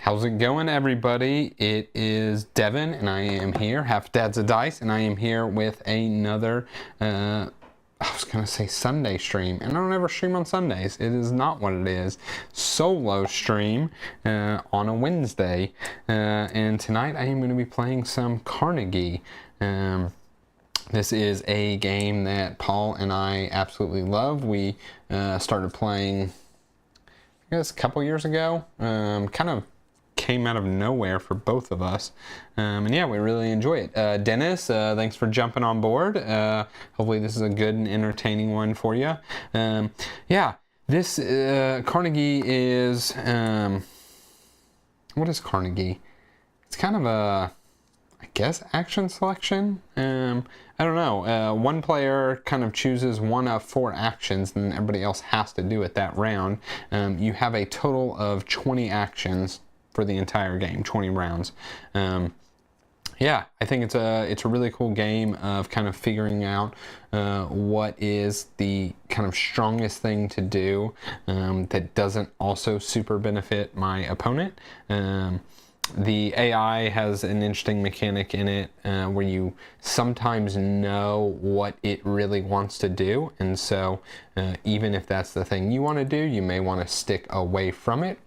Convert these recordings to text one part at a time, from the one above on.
How's it going, everybody? It is Devin, and I am here, Half Dads of Dice, and I am here with another, I was going to say Sunday stream, and I don't ever stream on Sundays. It is not what it is. Solo stream on a Wednesday, and tonight I am going to be playing some Carnegie. This is a game that Paul and I absolutely love. We started playing, I guess, a couple years ago. Kind of came out of nowhere for both of us, and yeah, we really enjoy it. Dennis, thanks for jumping on board. Hopefully this is a good and entertaining one for you. Yeah, this Carnegie is what is Carnegie? It's kind of a, I guess, action selection. I don't know. One player kind of chooses one of 4 actions, and everybody else has to do it that round. You have a total of 20 actions for the entire game, 20 rounds. Yeah, I think it's a really cool game of kind of figuring out what is the kind of strongest thing to do that doesn't also super benefit my opponent. The AI has an interesting mechanic in it where you sometimes know what it really wants to do, and so even if that's the thing you want to do, you may want to stick away from it.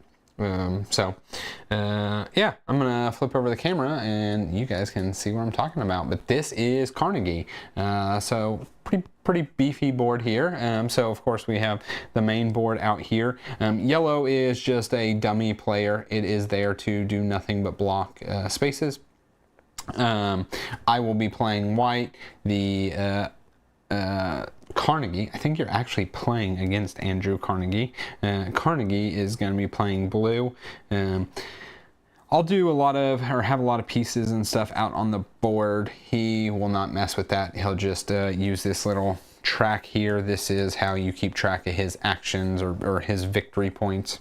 Yeah, I'm gonna flip over the camera and you guys can see what I'm talking about. But this is Carnegie, so pretty beefy board here. So of course we have the main board out here. Yellow is just a dummy player. It is there to do nothing but block spaces. I will be playing white. The Carnegie, I think you're actually playing against Andrew Carnegie. Carnegie is going to be playing blue. I'll do a lot of, or have a lot of pieces and stuff out on the board. He will not mess with that. He'll just use this little track here. This is how you keep track of his actions or his victory points.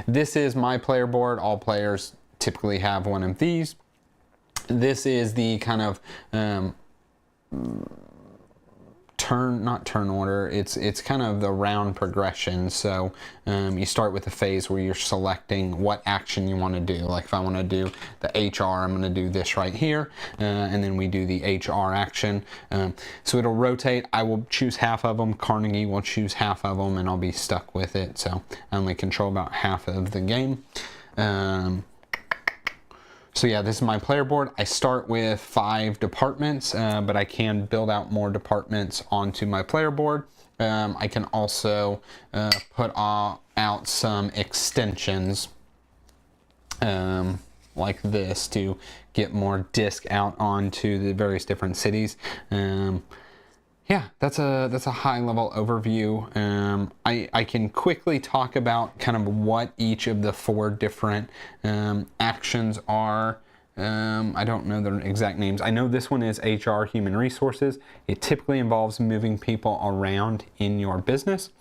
This is my player board. All players typically have one of these. This is the kind of not turn order, it's kind of the round progression. So you start with a phase where you're selecting what action you want to do. Like if I want to do the HR, I'm going to do this right here, and then we do the HR action. So it'll rotate. I will choose half of them. Carnegie will choose half of them, and I'll be stuck with it. So I only control about half of the game. So yeah, this is my player board. I start with 5 departments, but I can build out more departments onto my player board. I can also put out some extensions like this to get more disc out onto the various different cities. Yeah, that's a high level overview. I can quickly talk about kind of what each of the 4 different actions are. I don't know their exact names. I know this one is HR, human resources. It typically involves moving people around in your business.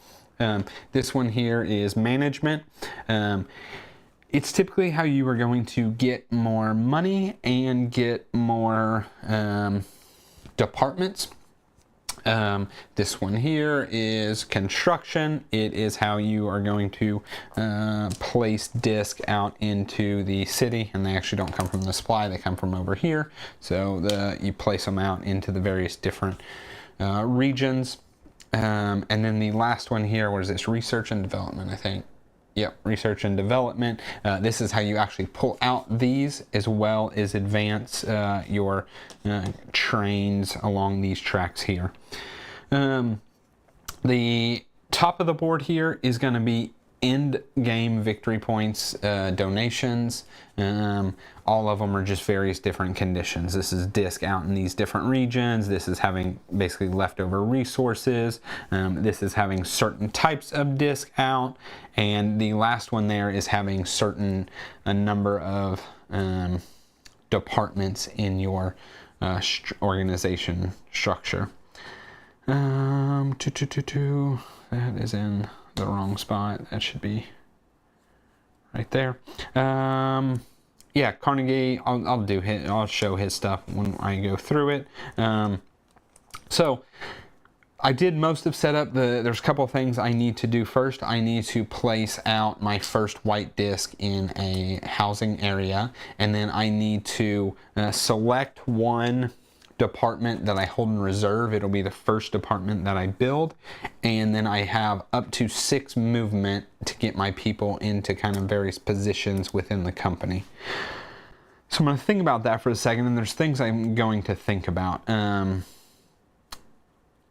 This one here is management. It's typically how you are going to get more money and get more departments. This one here is construction. It is how you are going to place disc out into the city, and they actually don't come from the supply, they come from over here. So you place them out into the various different regions. And then the last one here, what is this? Research and development, I think. Yep, research and development. This is how you actually pull out these as well as advance your trains along these tracks here. The top of the board here is going to be end game victory points, donations. All of them are just various different conditions. This is disc out in these different regions. This is having basically leftover resources. This is having certain types of disc out. And the last one there is having a number of departments in your organization structure. That is in the wrong spot. That should be right there. Yeah, Carnegie, I'll show his stuff when I go through it. So I did most of setup. There's a couple of things I need to do first. I need to place out my first white disc in a housing area, and then I need to select one department that I hold in reserve. It'll be the first department that I build, and then I have up to 6 movement to get my people into kind of various positions within the company. So I'm going to think about that for a second, and there's things I'm going to think about.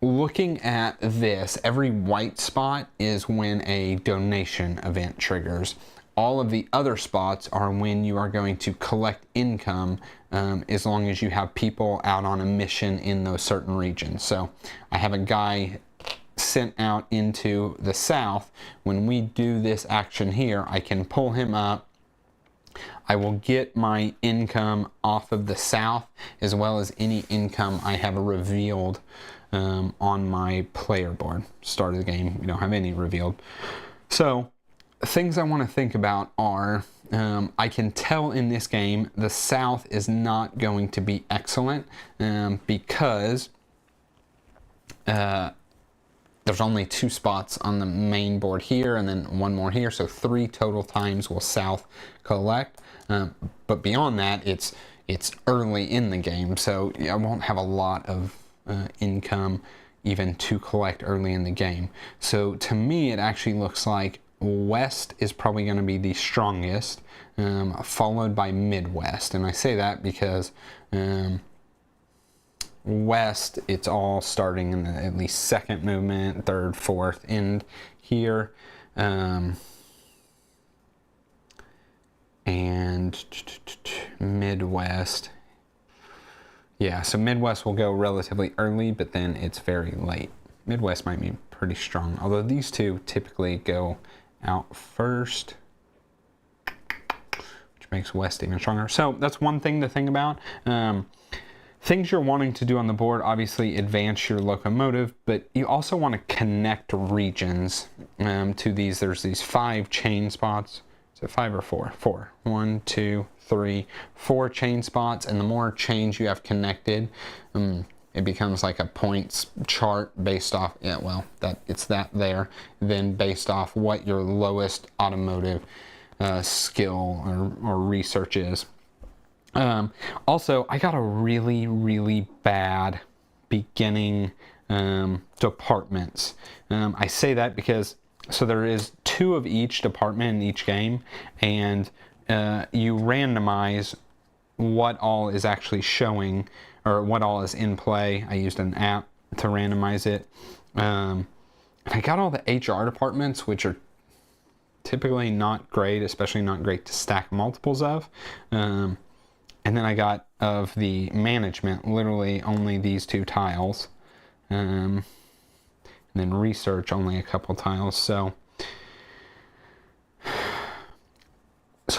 Looking at this, every white spot is when a donation event triggers. All of the other spots are when you are going to collect income, as long as you have people out on a mission in those certain regions. So I have a guy sent out into the south. When we do this action here, I can pull him up. I will get my income off of the south, as well as any income I have revealed on my player board. Start of the game, we don't have any revealed. So things I want to think about are, I can tell in this game the south is not going to be excellent, because there's only 2 spots on the main board here and then 1 more here, so 3 total times will south collect. But beyond that, it's early in the game, so I won't have a lot of income even to collect early in the game. So to me, it actually looks like west is probably going to be the strongest, followed by Midwest. And I say that because west, it's all starting in the at least 2nd movement, 3rd, 4th end here. And Midwest. Yeah, so Midwest will go relatively early, but then it's very late. Midwest might be pretty strong, although these 2 typically go out first, which makes West even stronger. So that's one thing to think about. Things you're wanting to do on the board, obviously advance your locomotive, but you also want to connect regions to these. There's these 5 chain spots. Is it 5 or 4? 4. 1, 2, 3, 4 chain spots, and the more chains you have connected, it becomes like a points chart based off, yeah, well, it's that there, then based off what your lowest automotive skill or research is. Also, I got a really bad beginning departments. I say that because, so there is 2 of each department in each game, and you randomize what all is actually showing, or what all is in play. I used an app to randomize it. And I got all the HR departments, which are typically not great, especially not great to stack multiples of. And then I got of the management, literally only these 2 tiles. And then research, only a couple tiles. So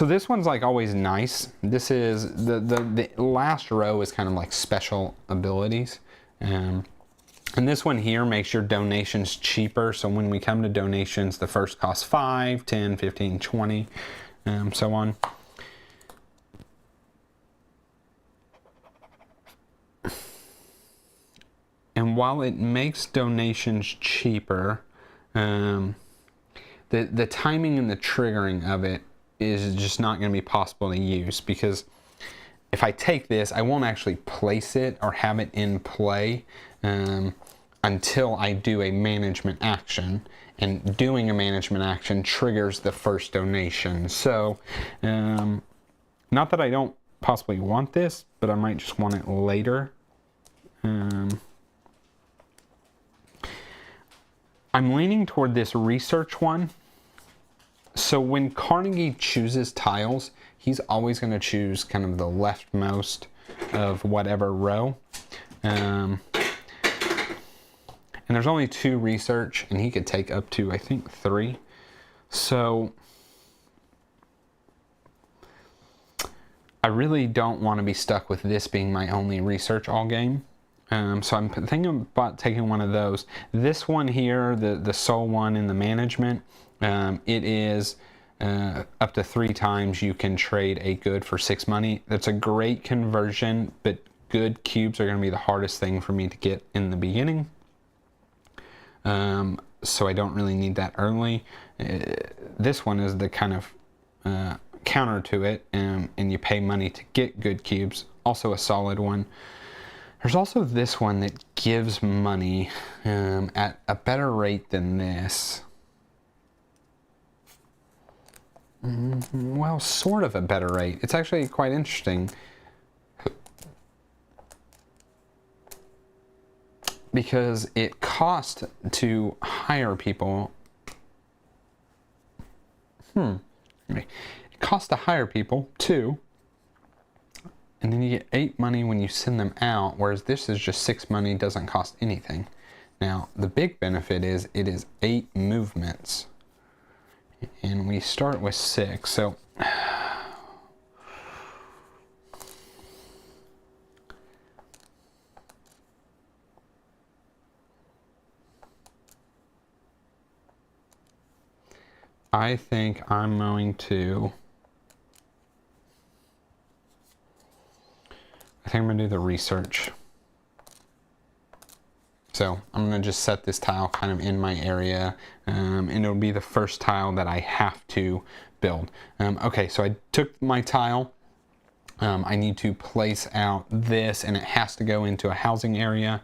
this one's like always nice. This is the last row is kind of like special abilities. And this one here makes your donations cheaper. So when we come to donations, the first costs 5, 10, 15, 20, so on. And while it makes donations cheaper, the timing and the triggering of it is just not going to be possible to use, because if I take this, I won't actually place it or have it in play until I do a management action, and doing a management action triggers the first donation. So not that I don't possibly want this, but I might just want it later. I'm leaning toward this research one. So when Carnegie chooses tiles, he's always going to choose kind of the leftmost of whatever row. And there's only 2 research, and he could take up to, I think, 3. So I really don't want to be stuck with this being my only research all game. So I'm thinking about taking one of those. This one here, the sole one in the management, it is up to 3 times you can trade a good for 6 money. That's a great conversion, but good cubes are going to be the hardest thing for me to get in the beginning. so I don't really need that early. This one is the kind of counter to it, and you pay money to get good cubes. Also a solid one. There's also this one that gives money at a better rate than this. Well, sort of a better rate. It's actually quite interesting. Because it costs to hire people. It costs to hire people too. And then you get 8 money when you send them out, whereas this is just 6 money, doesn't cost anything. Now, the big benefit is it is 8 movements. And we start with 6, so I think I'm going to do the research. So I'm going to just set this tile kind of in my area, and it'll be the first tile that I have to build. Okay, so I took my tile. I need to place out this, and it has to go into a housing area.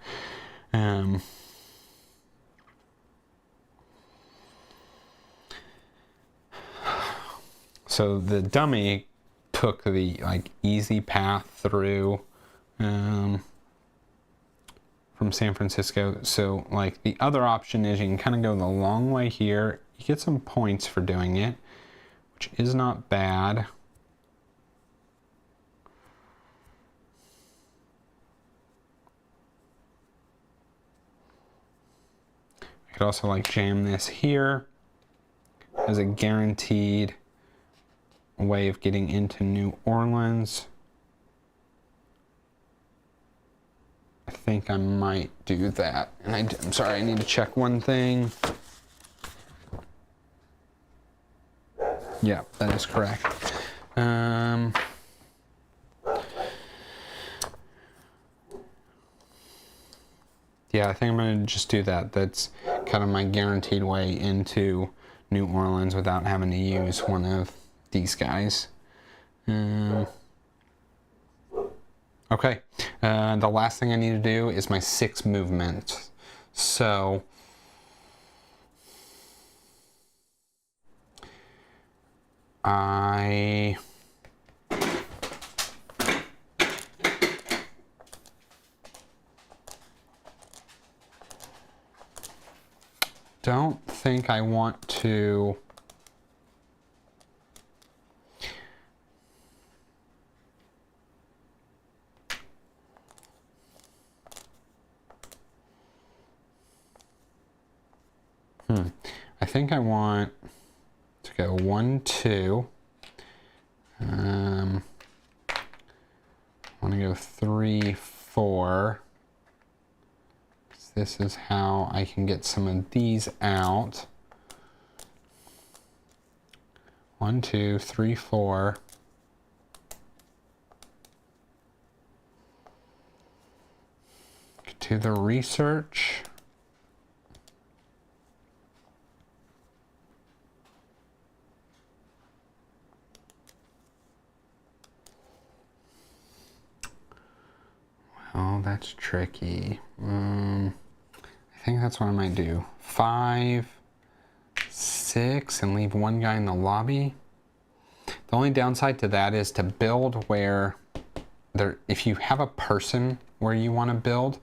So the dummy took the easy path through from San Francisco. So the other option is you can kind of go the long way here. You get some points for doing it, which is not bad. I could also jam this here as a guaranteed way of getting into New Orleans. I think I might do that. And I'm sorry, I need to check one thing. Yeah, that is correct. Yeah, I think I'm going to just do that. That's kind of my guaranteed way into New Orleans without having to use one of these guys. Okay, the last thing I need to do is my 6 movement. So I don't think I want to I think I want to go 1, 2. I want to go 3, 4. This is how I can get some of these out. 1, 2, 3, 4. To the research. Oh, that's tricky. I think that's what I might do. 5, 6, and leave one guy in the lobby. The only downside to that is to build where if you have a person where you want to build,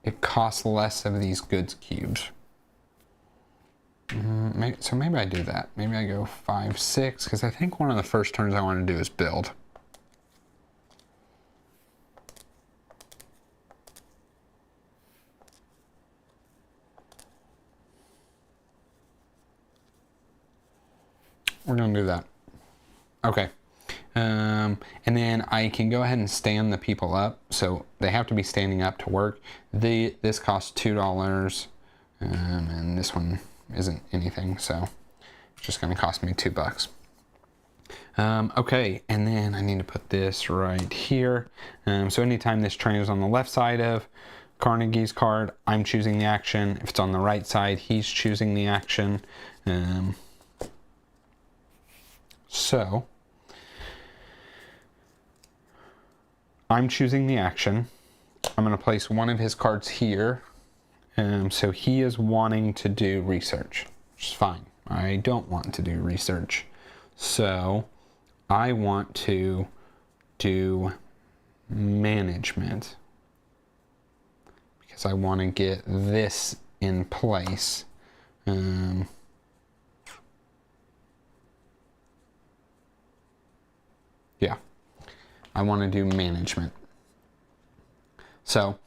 it costs less of these goods cubes. So maybe I do that. Maybe I go 5, 6, because I think one of the first turns I want to do is build. We're going to do that. Okay. And then I can go ahead and stand the people up. So they have to be standing up to work. This costs $2. And this one isn't anything. So it's just going to cost me $2. Okay. And then I need to put this right here. So anytime this train is on the left side of Carnegie's card, I'm choosing the action. If it's on the right side, he's choosing the action. So I'm choosing the action. I'm going to place one of his cards here. So he is wanting to do research, which is fine. I don't want to do research. So I want to do management because I want to get this in place. Yeah, I want to do management. So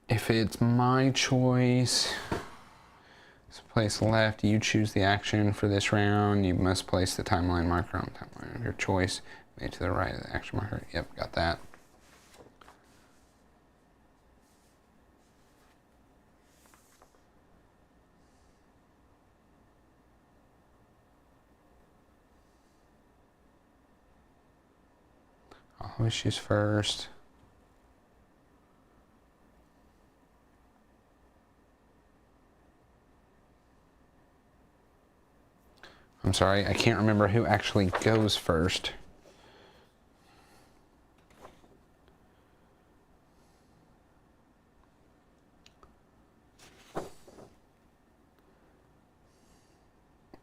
if it's my choice, place left, you choose the action for this round. You must place the timeline marker on the timeline of your choice. Made to the right of the action marker. Yep, got that. I'll always choose first. I'm sorry, I can't remember who actually goes first.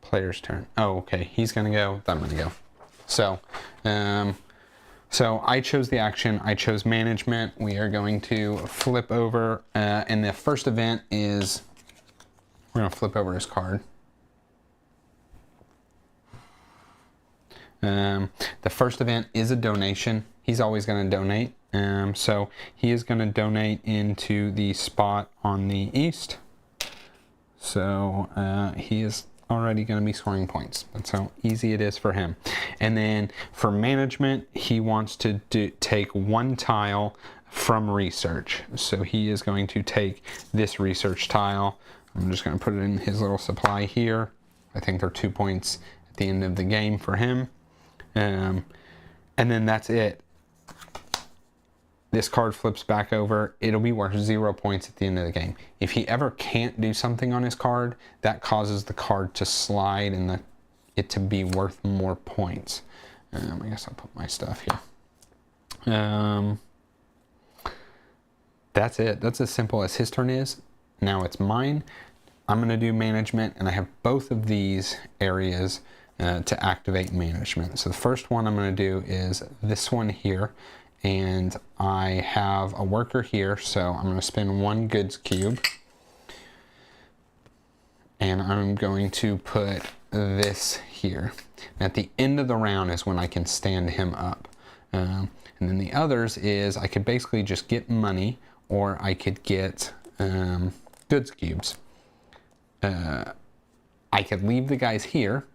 Player's turn. Oh, okay, he's gonna go, I'm gonna go. So, so I chose the action, I chose management. We are going to flip over, and the first event is, we're gonna flip over his card. The first event is a donation. He's always going to donate. So he is going to donate into the spot on the east. So he is already going to be scoring points. That's how easy it is for him. And then for management, he wants to take one tile from research. So he is going to take this research tile. I'm just going to put it in his little supply here. I think they're 2 points at the end of the game for him. And then that's it. This card flips back over. It'll be worth 0 points at the end of the game. If he ever can't do something on his card, that causes the card to slide and it to be worth more points. I guess I'll put my stuff here. That's it. That's as simple as his turn is. Now it's mine. I'm going to do management, and I have both of these areas to activate management. So the first one I'm going to do is this one here, and I have a worker here, so I'm going to spend 1 goods cube, and I'm going to put this here. And at the end of the round is when I can stand him up. And then the others is I could basically just get money, or I could get goods cubes. I could leave the guys here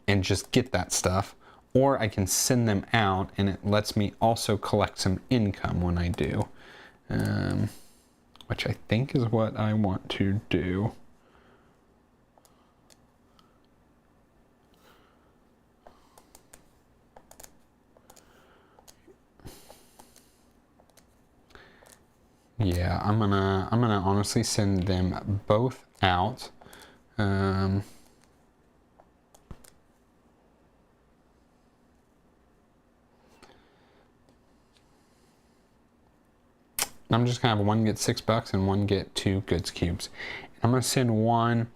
and just get that stuff, or I can send them out and it lets me also collect some income when I do, which I think is what I want to do. Yeah, I'm gonna honestly send them both out. I'm just gonna have one get $6 and one get 2 goods cubes. And I'm gonna send one,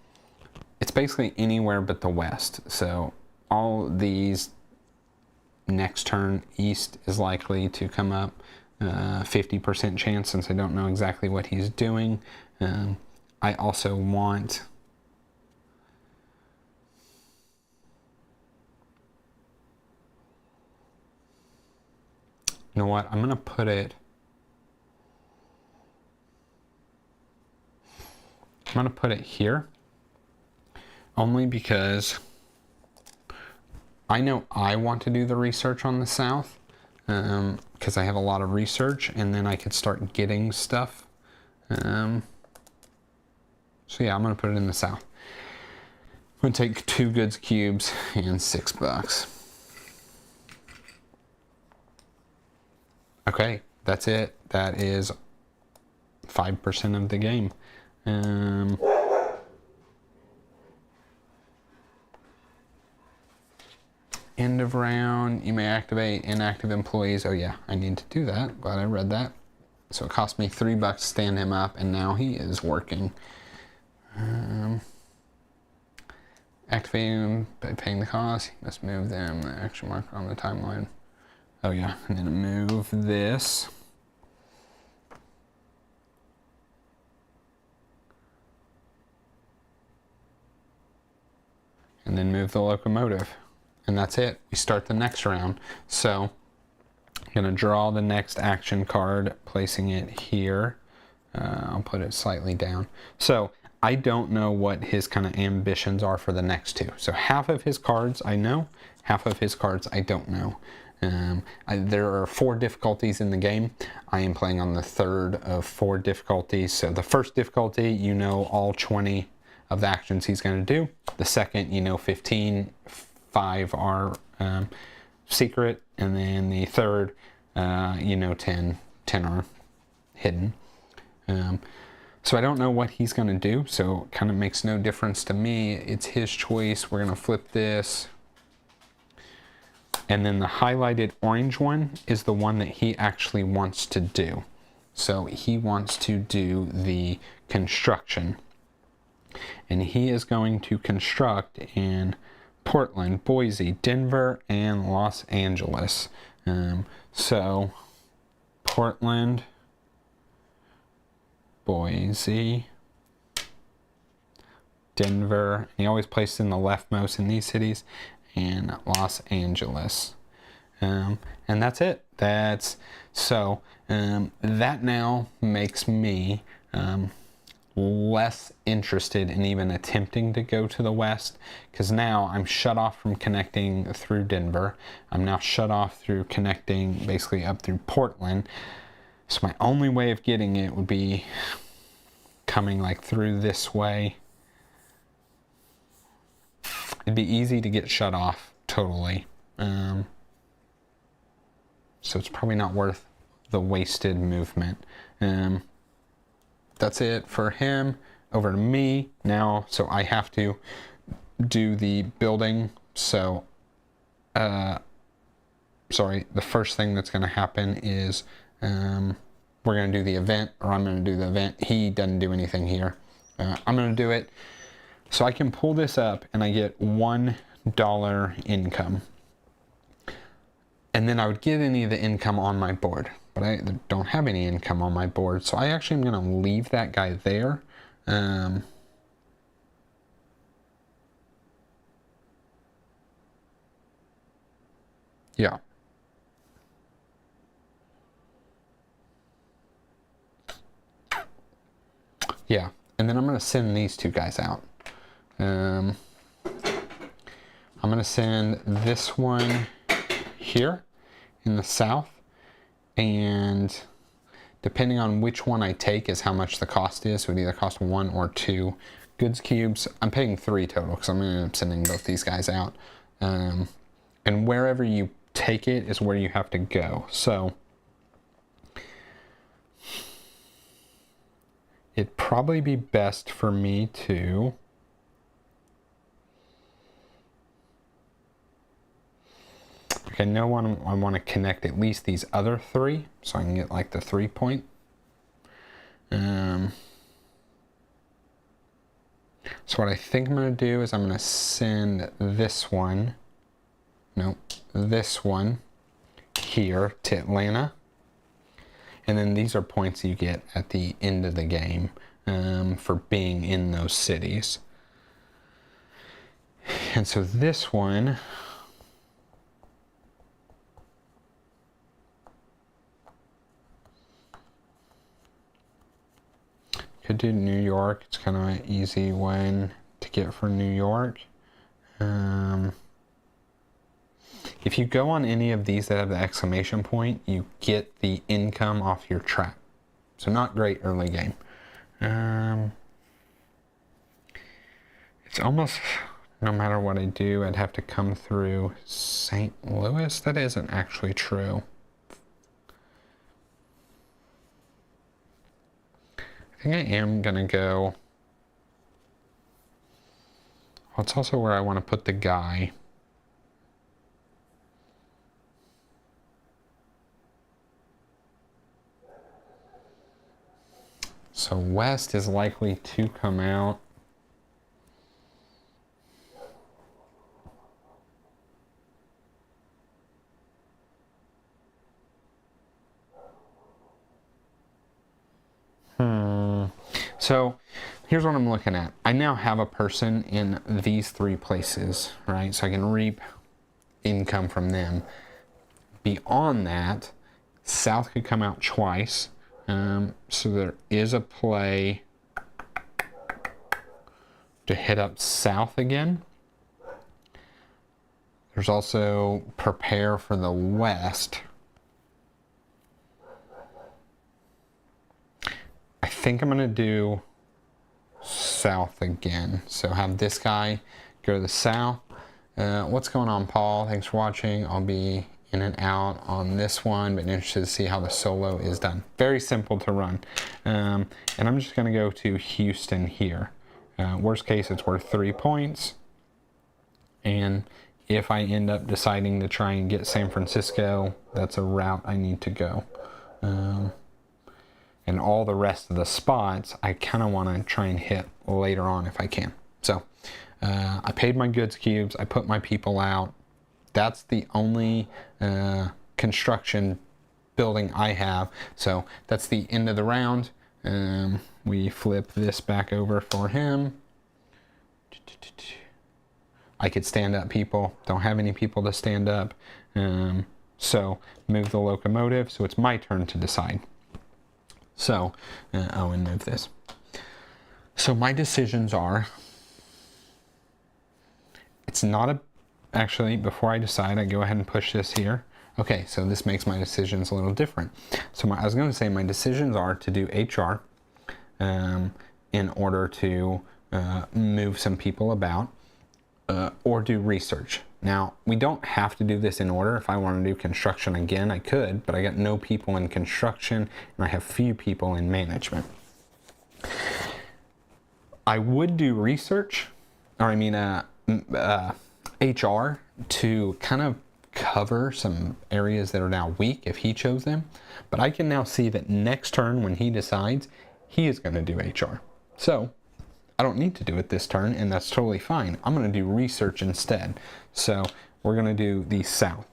it's basically anywhere but the west. So all these next turn east is likely to come up. 50% chance, since I don't know exactly what he's doing. I also want you know what, I'm gonna put it, here, only because I know I want to do the research on the south, because I have a lot of research, and then I could start getting stuff. So yeah, I'm gonna put it in the south. I'm gonna take 2 goods cubes and $6. Okay, that's it. That is 5% of the game. End of round, you may activate inactive employees. Oh yeah, I need to do that. Glad I read that. So it cost me $3 to stand him up, and now he is working. Activating him by paying the cost. You must move them, the action marker on the timeline. Oh yeah, I'm gonna move this. And then move the locomotive. And that's it. We start the next round. So I'm gonna draw the next action card, placing it here. I'll put it slightly down. So I don't know what his kind of ambitions are for the next two. So half of his cards I know, half of his cards I don't know. There are 4 difficulties in the game. I am playing on the 3rd of 4 difficulties. So the first difficulty, you know all 20 of the actions he's going to do. The second, you know 15, 5 are secret, and then the third, you know 10 are hidden. So I don't know what he's going to do, so it kind of makes no difference to me. It's his choice. We're going to flip this. And then the highlighted orange one is the one that he actually wants to do. So he wants to do the construction. And he is going to construct in Portland, Boise, Denver, and Los Angeles. So Portland, Boise, Denver, he always places in the leftmost in these cities, and Los Angeles. And that's it. That now makes me less interested in even attempting to go to the west, because now I'm shut off from connecting through Denver. I'm now shut off through connecting basically up through Portland. So my only way of getting it would be coming like through this way. It'd be easy to get shut off totally. So it's probably not worth the wasted movement. That's it for him. Over to me now. So I have to do the building. So, sorry, the first thing that's going to happen is we're going to do the event, or I'm going to do the event. He doesn't do anything here. I'm going to do it. So I can pull this up and I get $1 income. And then I would get any of the income on my board, but I don't have any income on my board. So I actually am going to leave that guy there. Yeah. Yeah, and then I'm going to send these 2 guys out. I'm going to send this one here in the south, and depending on which one I take is how much the cost is. So it would either cost 1 or 2 goods cubes. I'm paying 3 total because I'm going to end up sending both these guys out. And wherever you take it is where you have to go. So it'd probably be best for me to I know I want to connect at least these other 3 so I can get like the 3 point. So what I think I'm going to do is I'm going to send this one here to Atlanta. And then these are points you get at the end of the game for being in those cities. And so this one, could do New York. It's kind of an easy one to get for New York. If you go on any of these that have the exclamation point, you get the income off your trap. So not great early game. It's almost, no matter what I do, I'd have to come through St. Louis. That isn't actually true. think I am gonna go. Well, it's also where I want to put the guy. So west is likely to come out. So here's what I'm looking at. I now have a person in these 3 places, right? So I can reap income from them. Beyond that, south could come out twice. So there is a play to hit up south again. There's also prepare for the west. I think I'm going to do south again. So have this guy go to the south. What's going on, Paul? Thanks for watching. I'll be in and out on this one, but interested to see how the solo is done. Very simple to run. And I'm just going to go to Houston here. Worst case, it's worth 3 points. And if I end up deciding to try and get San Francisco, that's a route I need to go. And all the rest of the spots, I kind of want to try and hit later on if I can. So I paid my goods cubes. I put my people out. That's the only construction building I have. So that's the end of the round. We flip this back over for him. I could stand up people. Don't have any people to stand up. So move the locomotive. So it's my turn to decide. So, and move this. So my decisions are, it's not a, actually, before I decide, I go ahead and push this here. Okay, so this makes my decisions a little different. So I was going to say my decisions are to do HR in order to move some people about or do research. Now, we don't have to do this in order. If I want to do construction again, I could, but I got no people in construction and I have few people in management. I would do research, or I mean HR, to kind of cover some areas that are now weak if he chose them. But I can now see that next turn when he decides, he is going to do HR. So I don't need to do it this turn, and that's totally fine. I'm going to do research instead. So we're going to do the south.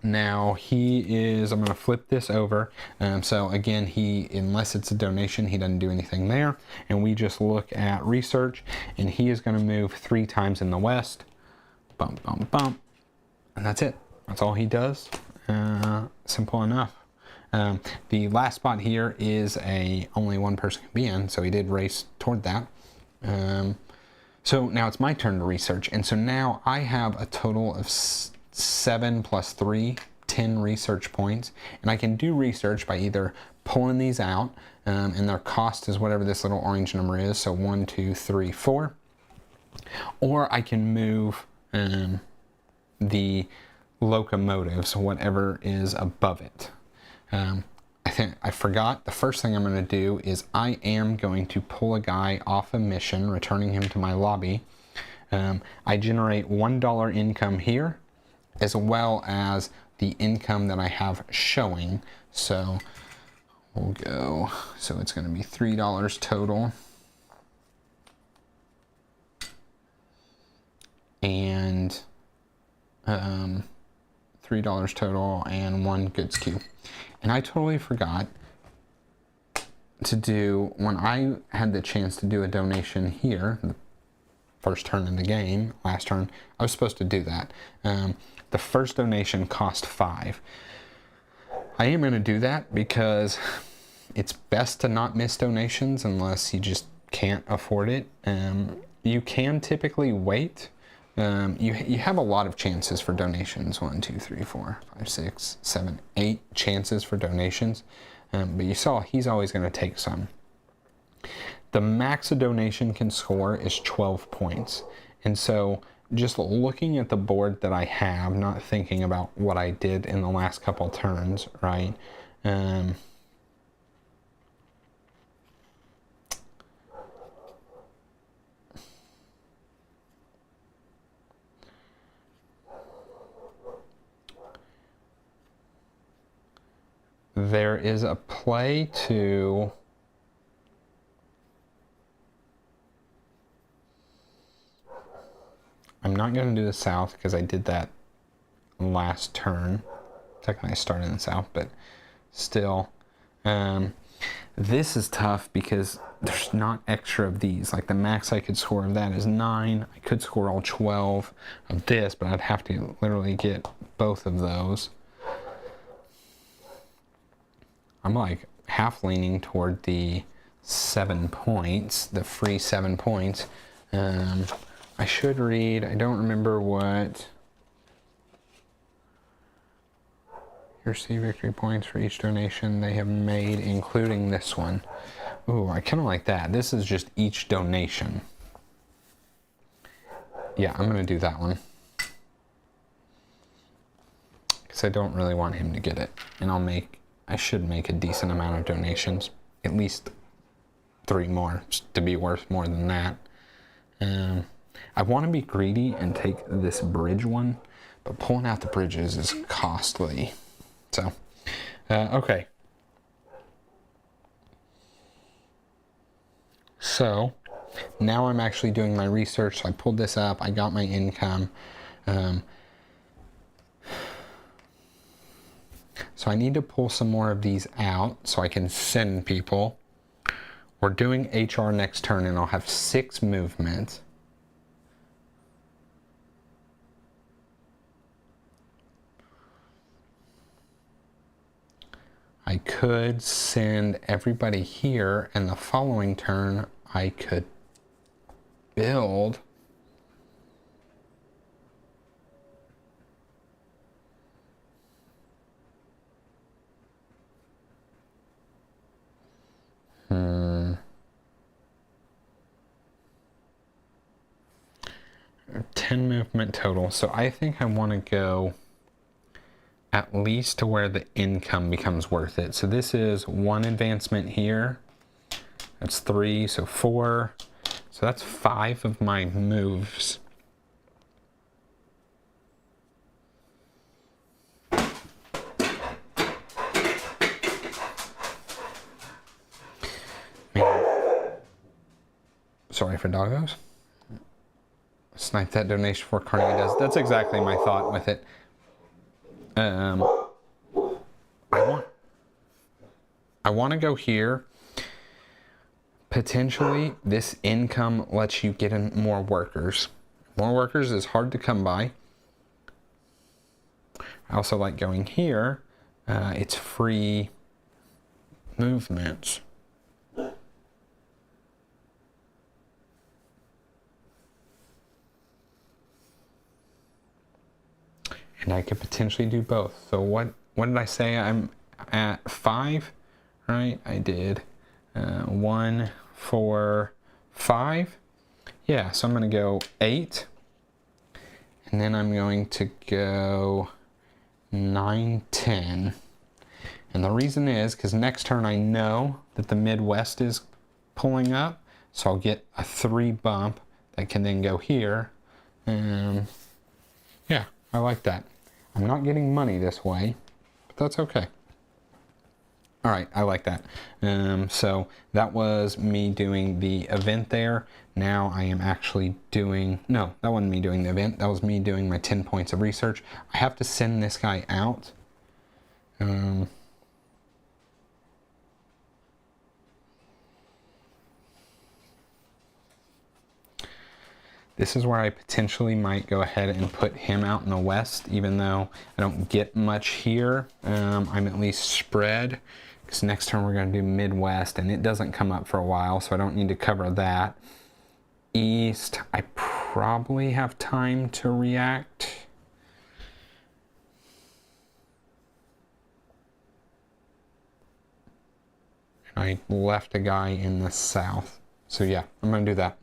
Now I'm going to flip this over. So again, unless it's a donation, he doesn't do anything there. And we just look at research, and he is going to move 3 times in the west. Bump, bump, bump. And that's it. That's all he does. Simple enough. The last spot here is only one person can be in, so he did race toward that. So now it's my turn to research, and so now I have a total of 7 plus 3, 10 research points, and I can do research by either pulling these out, and their cost is whatever this little orange number is, so 1, 2, 3, 4, or I can move the locomotives, whatever is above it. I forgot, the first thing I'm going to do is I am going to pull a guy off a mission, returning him to my lobby. I generate $1 income here, as well as the income that I have showing. So we'll go, so it's going to be $3 total. And $3 total and 1 goods queue. And I totally forgot to do, when I had the chance to do a donation here, the first turn in the game, last turn, I was supposed to do that. The first donation cost 5. I am going to do that because it's best to not miss donations unless you just can't afford it. You can typically wait. You have a lot of chances for donations. 1, 2, 3, 4, 5, 6, 7, 8 chances for donations. But you saw he's always going to take some. The max a donation can score is 12 points. And so just looking at the board that I have, not thinking about what I did in the last couple turns, right? there is a play to... I'm not going to do the south because I did that last turn. Technically I started in the south, but still. This is tough because there's not extra of these. Like the max I could score of that is 9. I could score all 12 of this, but I'd have to literally get both of those. I'm like half leaning toward the 7 points, the free 7 points. I should read, I don't remember what. You receive victory points for each donation they have made, including this one. Ooh, I kind of like that. This is just each donation. Yeah, I'm going to do that one. Because I don't really want him to get it. And I should make a decent amount of donations. At least 3 more to be worth more than that. I want to be greedy and take this bridge one, but pulling out the bridges is costly. So, okay. So, now I'm actually doing my research. So I pulled this up. I got my income. So I need to pull some more of these out so I can send people. We're doing HR next turn, and I'll have 6 movements. I could send everybody here, and the following turn I could build. Hmm. 10 movement total. So I think I want to go at least to where the income becomes worth it. So this is 1 advancement here. That's 3, so 4. So that's 5 of my moves. Sorry for doggos. Snipe that donation for Carnegie does. That's exactly my thought with it. I want to go here. Potentially, this income lets you get in more workers. More workers is hard to come by. I also like going here. It's free movements. And I could potentially do both. So what did I say? I'm at 5, right? I did 1, 4, 5. Yeah, so I'm going to go 8. And then I'm going to go 9, 10. And the reason is because next turn I know that the Midwest is pulling up. So I'll get a 3 bump that can then go here. Yeah, I like that. I'm not getting money this way, but that's okay. All right, I like that. So that was me doing the event there. Now I am actually doing, no, that wasn't me doing the event. That was me doing my 10 points of research. I have to send this guy out. This is where I potentially might go ahead and put him out in the west, even though I don't get much here. I'm at least spread, because next turn we're going to do Midwest, and it doesn't come up for a while, so I don't need to cover that. East, I probably have time to react. I left a guy in the south, so yeah, I'm going to do that.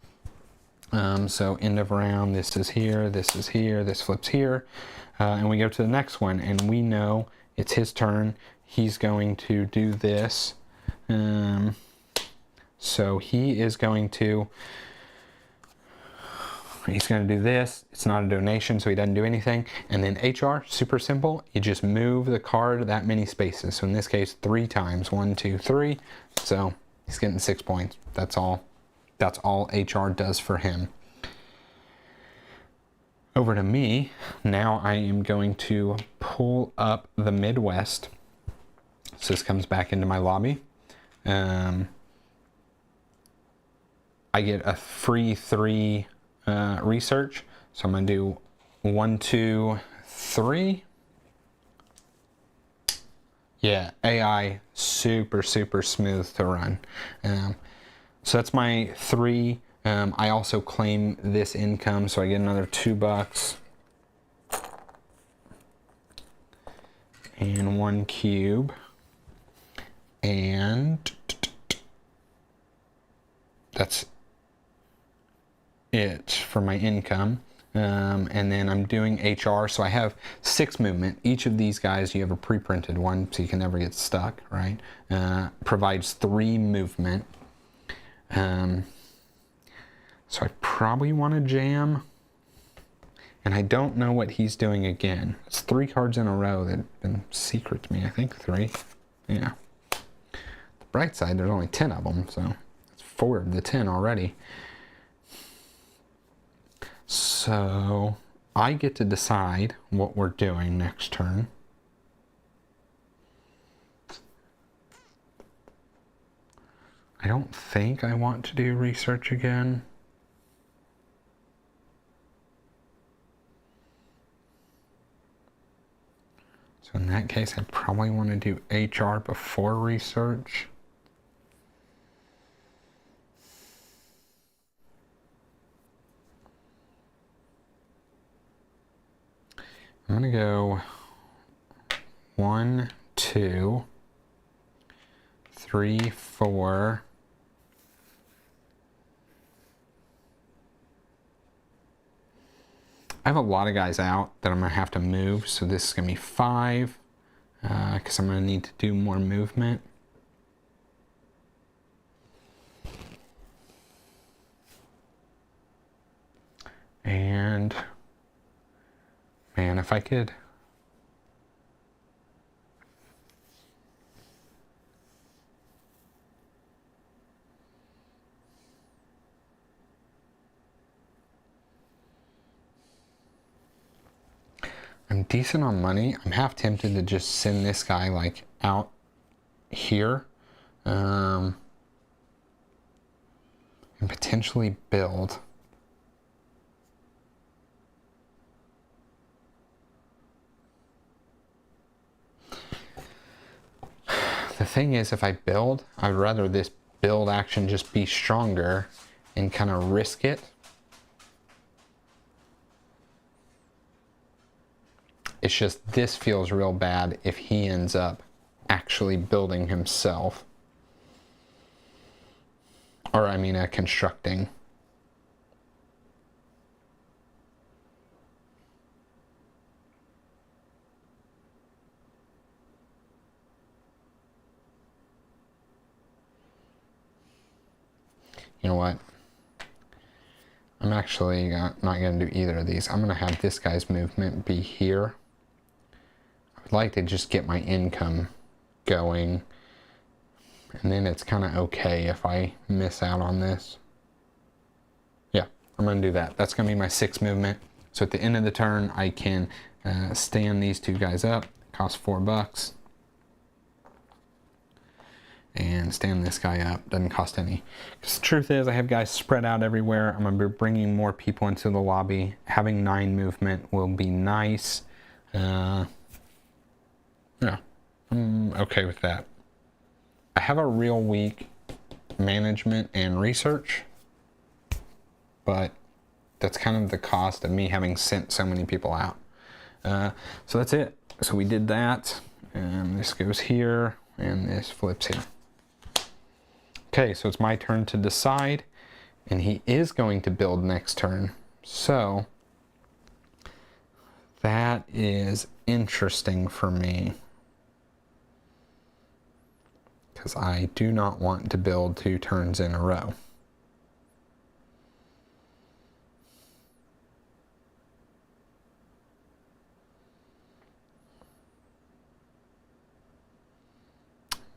So end of round, this is here, this is here, this flips here, and we go to the next one, and we know it's his turn. He's going to do this. So he is going to he's going to do this. It's not a donation, so he doesn't do anything. And then HR, super simple. You just move the card that many spaces. So in this case, 3 times. 1, 2, 3. So he's getting 6 points. That's all. That's all HR does for him. Over to me. Now I am going to pull up the Midwest. So this comes back into my lobby. I get a free 3 research. So I'm going to do 1, 2, 3. Yeah, AI super smooth to run. So that's my 3. I also claim this income, so I get another $2 and 1 cube, and that's it for my income. And then I'm doing HR, so I have 6 movement. Each of these guys, you have a pre-printed one, so you can never get stuck, right? Provides 3 movement. So I probably want to jam, and I don't know what he's doing again. It's 3 cards in a row that have been secret to me. I think 3. Yeah. The bright side, there's only 10 of them, so it's 4 of the 10 already. So I get to decide what we're doing next turn. I don't think I want to do research again. So in that case, I probably want to do HR before research. I'm going to go 1, 2, 3, 4. I have a lot of guys out that I'm going to have to move, so this is going to be 5, because I'm going to need to do more movement. And, man, if I could... I'm decent on money. I'm half tempted to just send this guy like out here and potentially build. The thing is, if I build, I'd rather this build action just be stronger and kind of risk it. It's just this feels real bad if he ends up actually building himself. Or I mean, constructing. You know what? I'm actually not going to do either of these. I'm going to have this guy's movement be here. I'd like to just get my income going, and then it's kind of okay if I miss out on this. Yeah, I'm going to do that. That's going to be my 6 movement. So at the end of the turn, I can stand these 2 guys up. It costs $4. And stand this guy up. Doesn't cost any. Because the truth is, I have guys spread out everywhere. I'm going to be bringing more people into the lobby. Having 9 movement will be nice. Yeah, I'm okay with that. I have a real weak management and research, but that's kind of the cost of me having sent so many people out. So that's it. So we did that, and this goes here, and this flips here. Okay, so it's my turn to decide, and he is going to build next turn. So that is interesting for me, because I do not want to build 2 turns in a row.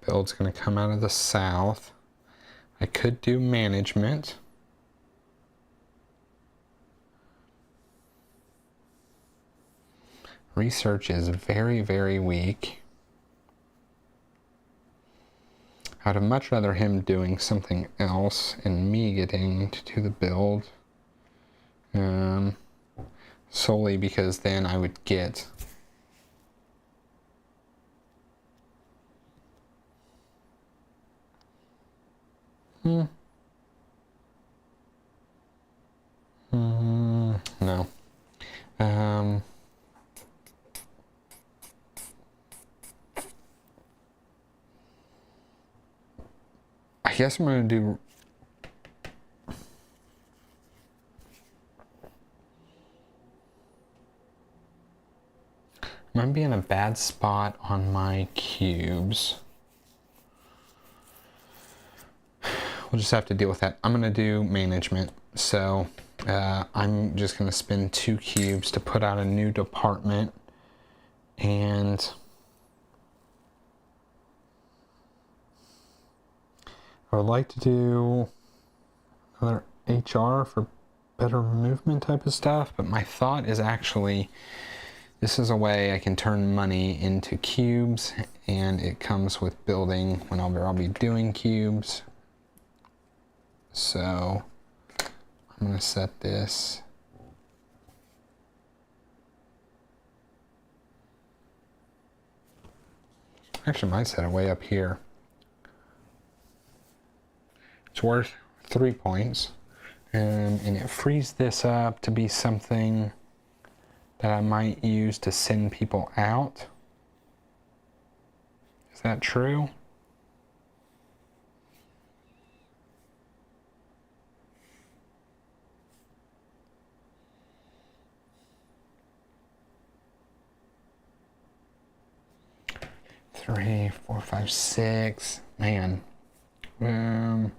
Build's going to come out of the south. I could do management. Research is very, very weak. I'd have much rather him doing something else and me getting to do the build. Solely because then I would get no. I guess I'm going to do I might be in a bad spot on my cubes. We'll just have to deal with that. I'm going to do management. So I'm just going to spend 2 cubes to put out a new department. And I would like to do another HR for better movement type of stuff. But my thought is actually, this is a way I can turn money into cubes, and it comes with building whenever I'll be doing cubes. So I'm going to set this. Actually, I might set it way up here. It's worth 3 points. And it frees this up to be something that I might use to send people out. Is that true? Three, 4, 5, 6. Man. No.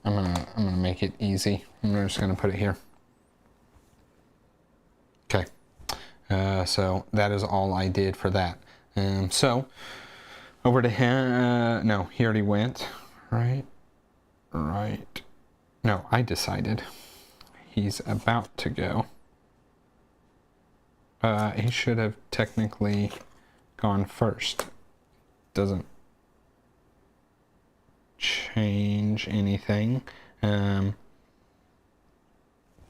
I'm gonna make it easy. I'm just gonna put it here. Okay. So that is all I did for that. So over to him. No, he already went. Right. No, I decided. He's about to go. He should have technically gone first. Doesn't change anything.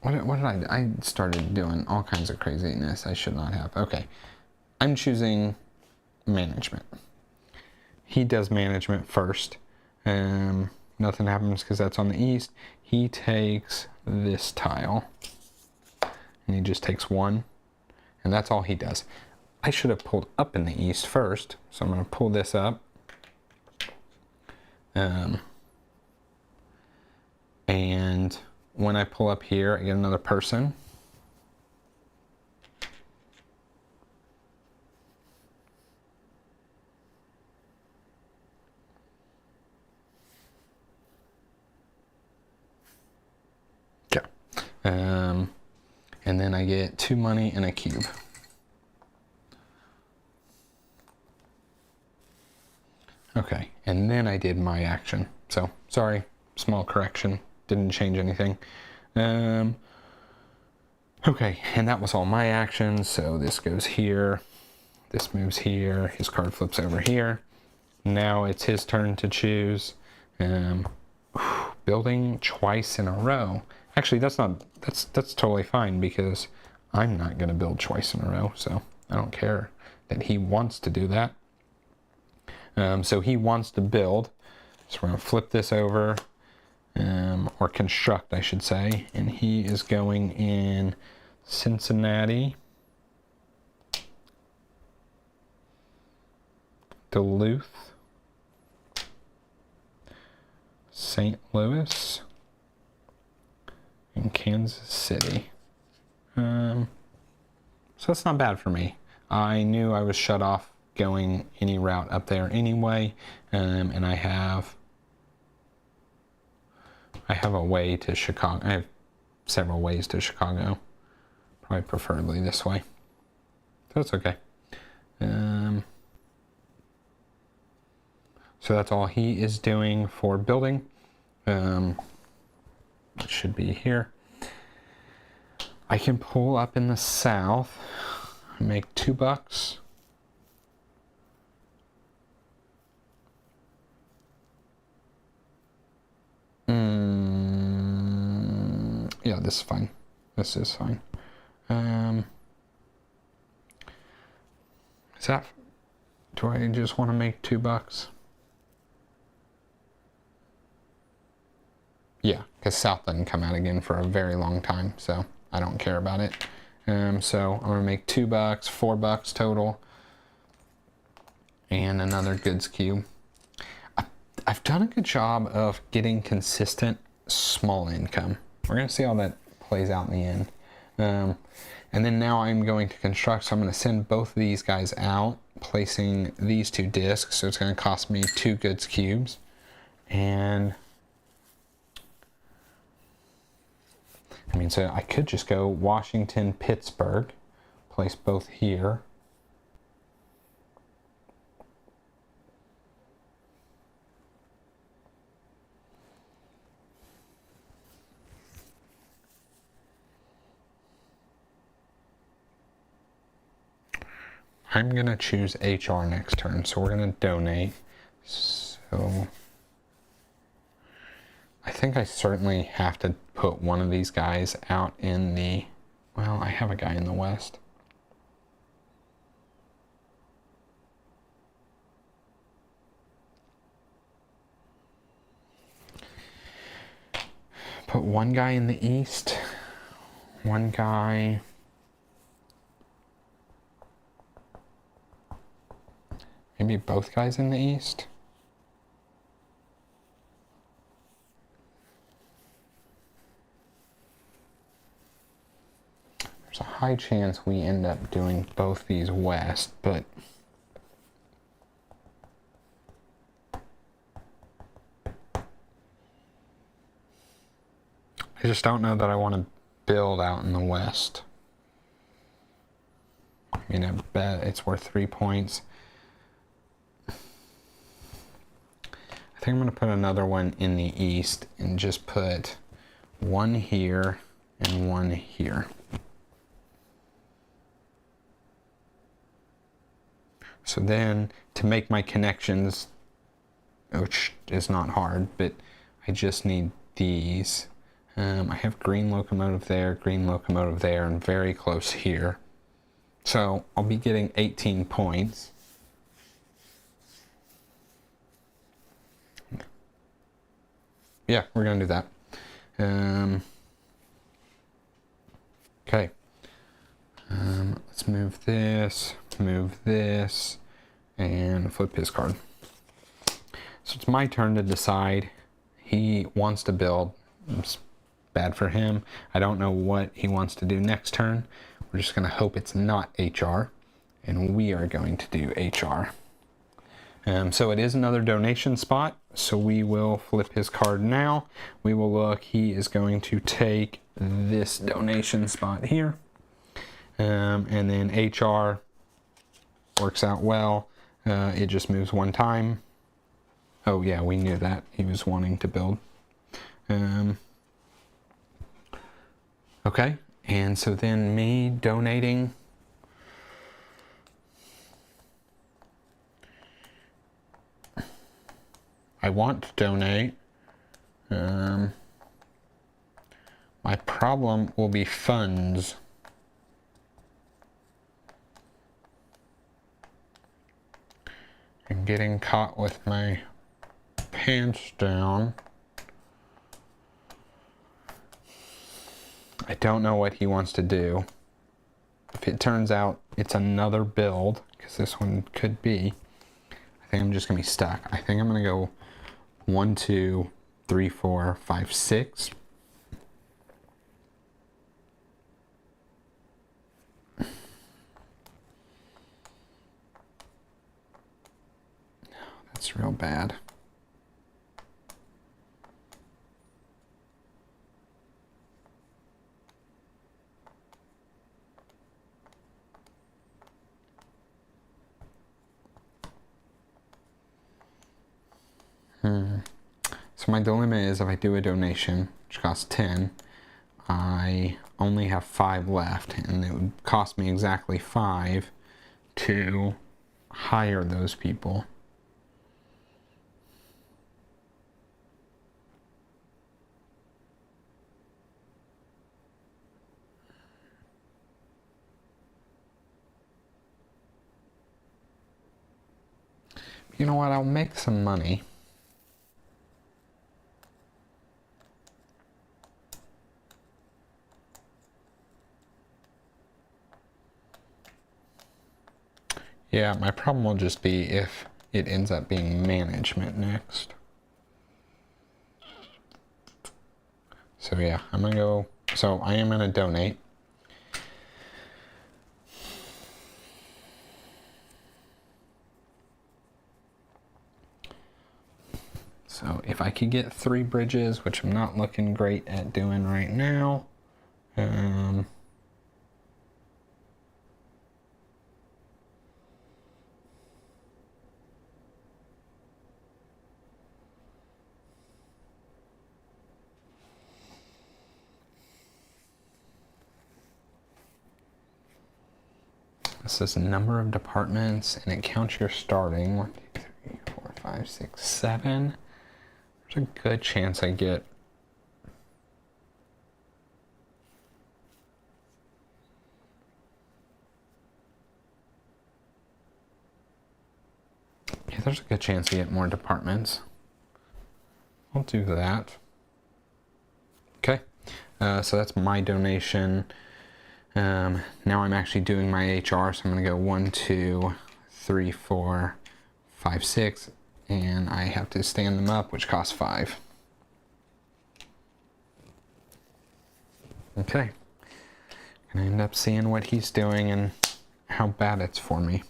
What did I started doing all kinds of craziness I should not have. Okay. I'm choosing management. He does management first. Nothing happens because that's on the east. He takes this tile and he just takes 1, and that's all he does. I should have pulled up in the east first, so I'm going to pull this up. And when I pull up here, I get another person. Yeah. And then I get 2 money and a cube. Okay, and then I did my action. So, sorry, small correction. Didn't change anything. Okay, and that was all my actions. So this goes here. This moves here. His card flips over here. Now it's his turn to choose. Building twice in a row. Actually, that's totally fine because I'm not going to build twice in a row. So I don't care that he wants to do that. So he wants to build. So we're going to flip this over, or construct, I should say. And he is going in Cincinnati, Duluth, St. Louis, and Kansas City. So that's not bad for me. I knew I was shut off going any route up there anyway, and I have a way to Chicago. I have several ways to Chicago, Probably preferably this way. So it's okay. So that's all he is doing for building. It should be here. I can pull up in the south, make $2. Yeah, this is fine. This is fine. Is that, do I just want to make $2? Yeah, because south doesn't come out again for a very long time, so I don't care about it. So I'm gonna make $2, $4 total, and another goods cube. I've done a good job of getting consistent small income. We're gonna see how that plays out in the end. And then now I'm going to construct, so I'm gonna send both of these guys out, placing these 2 discs. So it's gonna cost me 2 goods cubes. And I mean, so I could just go Washington, Pittsburgh, place both here. I'm gonna choose HR next turn, so we're gonna donate. So I think I certainly have to put one of these guys out in the, well, I have a guy in the west. Put one guy in the east, one guy, maybe both guys in the east. There's a high chance we end up doing both these west, but I just don't know that I want to build out in the west. I mean, I bet it's worth 3 points. I think I'm going to put another one in the east and just put one here and one here. So then to make my connections, which is not hard, but I just need these. I have green locomotive there, and very close here. So I'll be getting 18 points. Yeah, we're gonna do that. Okay. Let's move this, and flip his card. So it's my turn to decide. He wants to build. It's bad for him. I don't know what he wants to do next turn. We're just gonna hope it's not HR, and we are going to do HR. So it is another donation spot, so we will flip his card now. We will look, he is going to take this donation spot here. And then HR works out well. It just moves one time. Oh yeah, we knew that. He was wanting to build. Okay, and so then me donating. I want to donate. My problem will be funds. I'm getting caught with my pants down. I don't know what he wants to do. If it turns out it's another build, because this one could be, I think I'm just gonna be stuck. I think I'm gonna go 1, 2, 3, 4, 5, 6. That's real bad. So my dilemma is if I do a donation, which costs 10, I only have 5 left, and it would cost me exactly 5 to hire those people. You know what, I'll make some money. Yeah, my problem will just be if it ends up being management next. So yeah, I'm gonna go, so I am gonna donate. So if I could get 3 bridges, which I'm not looking great at doing right now, this is number of departments, and it counts your starting. 1, 2, 3, 4, 5, 6, 7. There's a good chance I get. Yeah, there's a good chance I get more departments. I'll do that. Okay, so that's my donation. Now I'm actually doing my HR, so I'm going to go 1, 2, 3, 4, 5, 6, and I have to stand them up, which costs 5. Okay, gonna end up seeing what he's doing and how bad it's for me.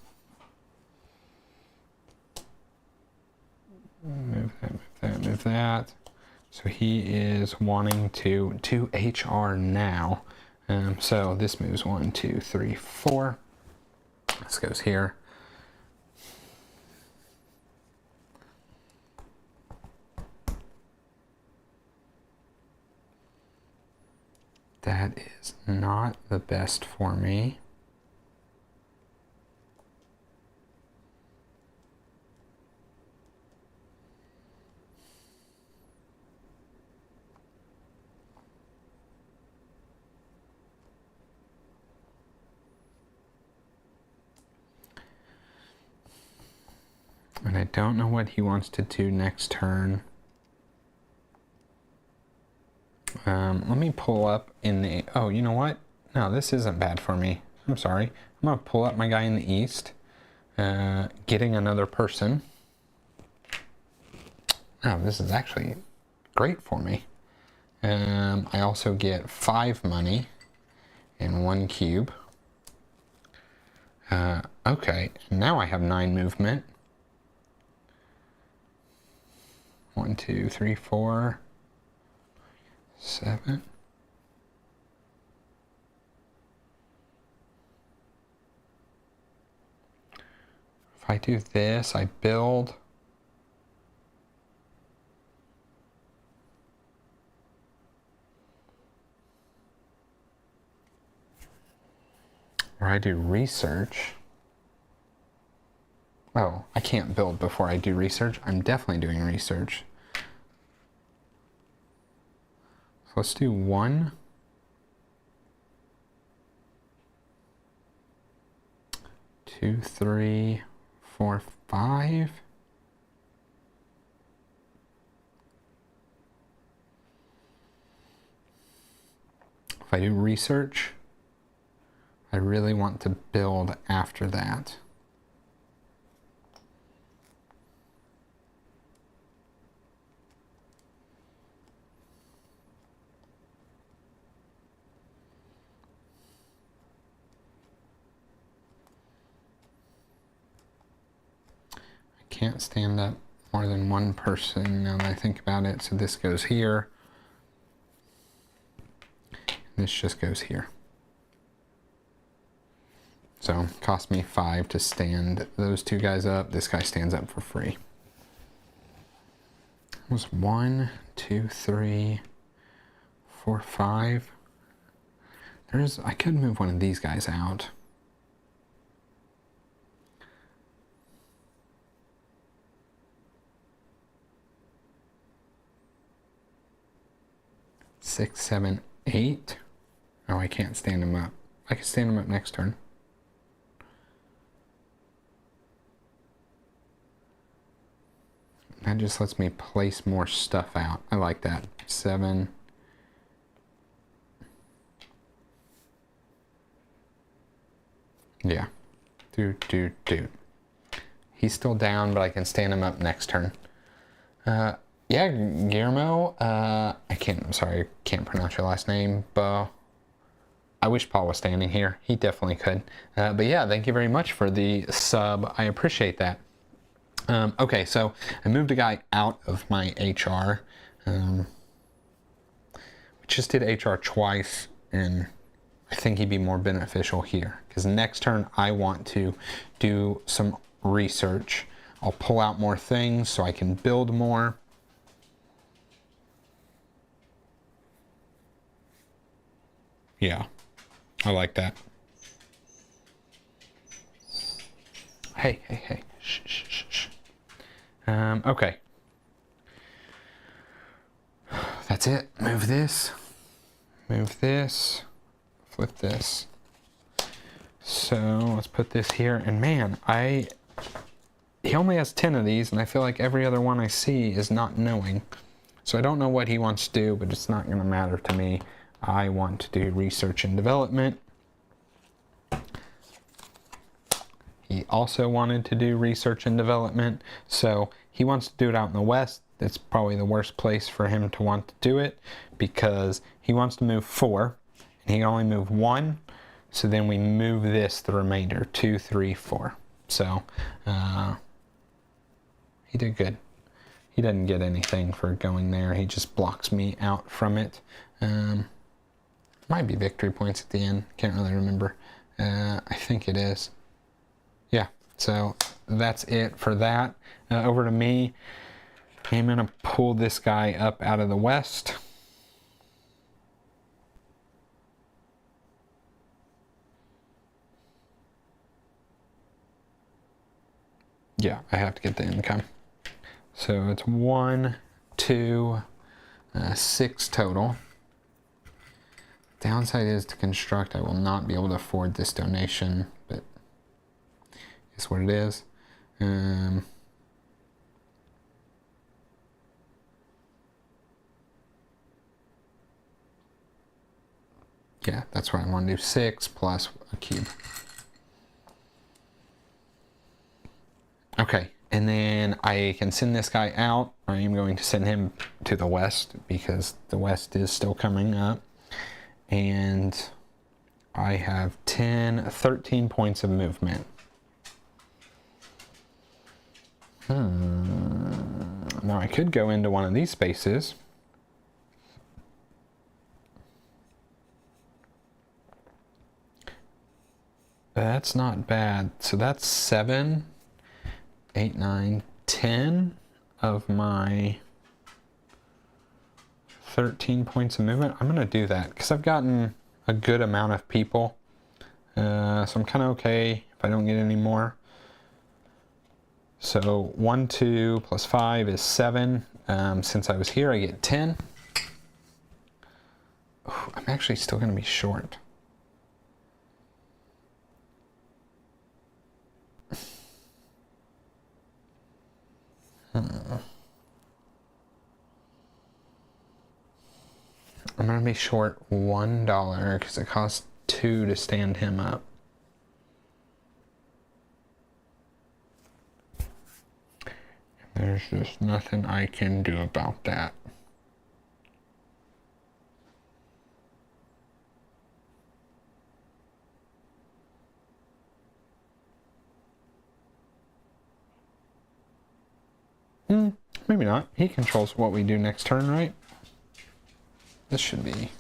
Move that, move that, move that. So he is wanting to do HR now. So this moves 1, 2, 3, 4. This goes here. That is not the best for me. And I don't know what he wants to do next turn. Let me pull up in the, oh, you know what? No, this isn't bad for me. I'm sorry. I'm gonna pull up my guy in the east, getting another person. Oh, this is actually great for me. I also get 5 money and 1 cube. Okay, now I have 9 movement. 1, 2, 3, 4, 7. If I do this, I build. Or I do research. Oh, I can't build before I do research. I'm definitely doing research. So let's do 1. 2, 3, 4, 5. If I do research, I really want to build after that. Can't stand up more than 1 person now that I think about it. So this goes here. This just goes here. So it cost me 5 to stand those 2 guys up. This guy stands up for free. was 1, 2, 3, 4, 5. I could move one of these guys out. Six, 7, 8. Oh, I can't stand him up. I can stand him up next turn. That just lets me place more stuff out. I like that. 7. Yeah. Do. He's still down, but I can stand him up next turn. Yeah, Guillermo. I'm sorry, I can't pronounce your last name, but I wish Paul was standing here. He definitely could. But yeah, thank you very much for the sub. I appreciate that. Okay, so I moved a guy out of my HR. We just did HR twice, and I think he'd be more beneficial here, because next turn I want to do some research. I'll pull out more things so I can build more. Yeah, I like that. Hey. Shh. Okay. That's it. Move this. Flip this. So let's put this here. And man, he only has 10 of these, and I feel like every other one I see is not knowing. So I don't know what he wants to do, but it's not going to matter to me. I want to do research and development. He also wanted to do research and development, so he wants to do it out in the west. That's probably the worst place for him to want to do it, because he wants to move 4, and he can only move 1. So then we move this the remainder, 2, 3, 4. So he did good. He doesn't get anything for going there. He just blocks me out from it. Might be victory points at the end. Can't really remember. I think it is. Yeah, so that's it for that. Over to me. I'm going to pull this guy up out of the west. Yeah, I have to get the income. So it's 1, 2, 6 total. Downside is to construct. I will not be able to afford this donation, but it's what it is. Yeah, that's what I want to do. 6 plus a cube. Okay, and then I can send this guy out. I am going to send him to the west, because the west is still coming up. And I have 13 points of movement. Now I could go into one of these spaces. That's not bad. So that's 7, 8, 9, 10 of my 13 points of movement. I'm going to do that because I've gotten a good amount of people. So I'm kind of okay if I don't get any more. So 1, 2 plus 5 is 7. Since I was here, I get 10. Ooh, I'm actually still going to be short. I'm going to be short $1 because it costs 2 to stand him up. There's just nothing I can do about that. Maybe not. He controls what we do next turn, right? This should be...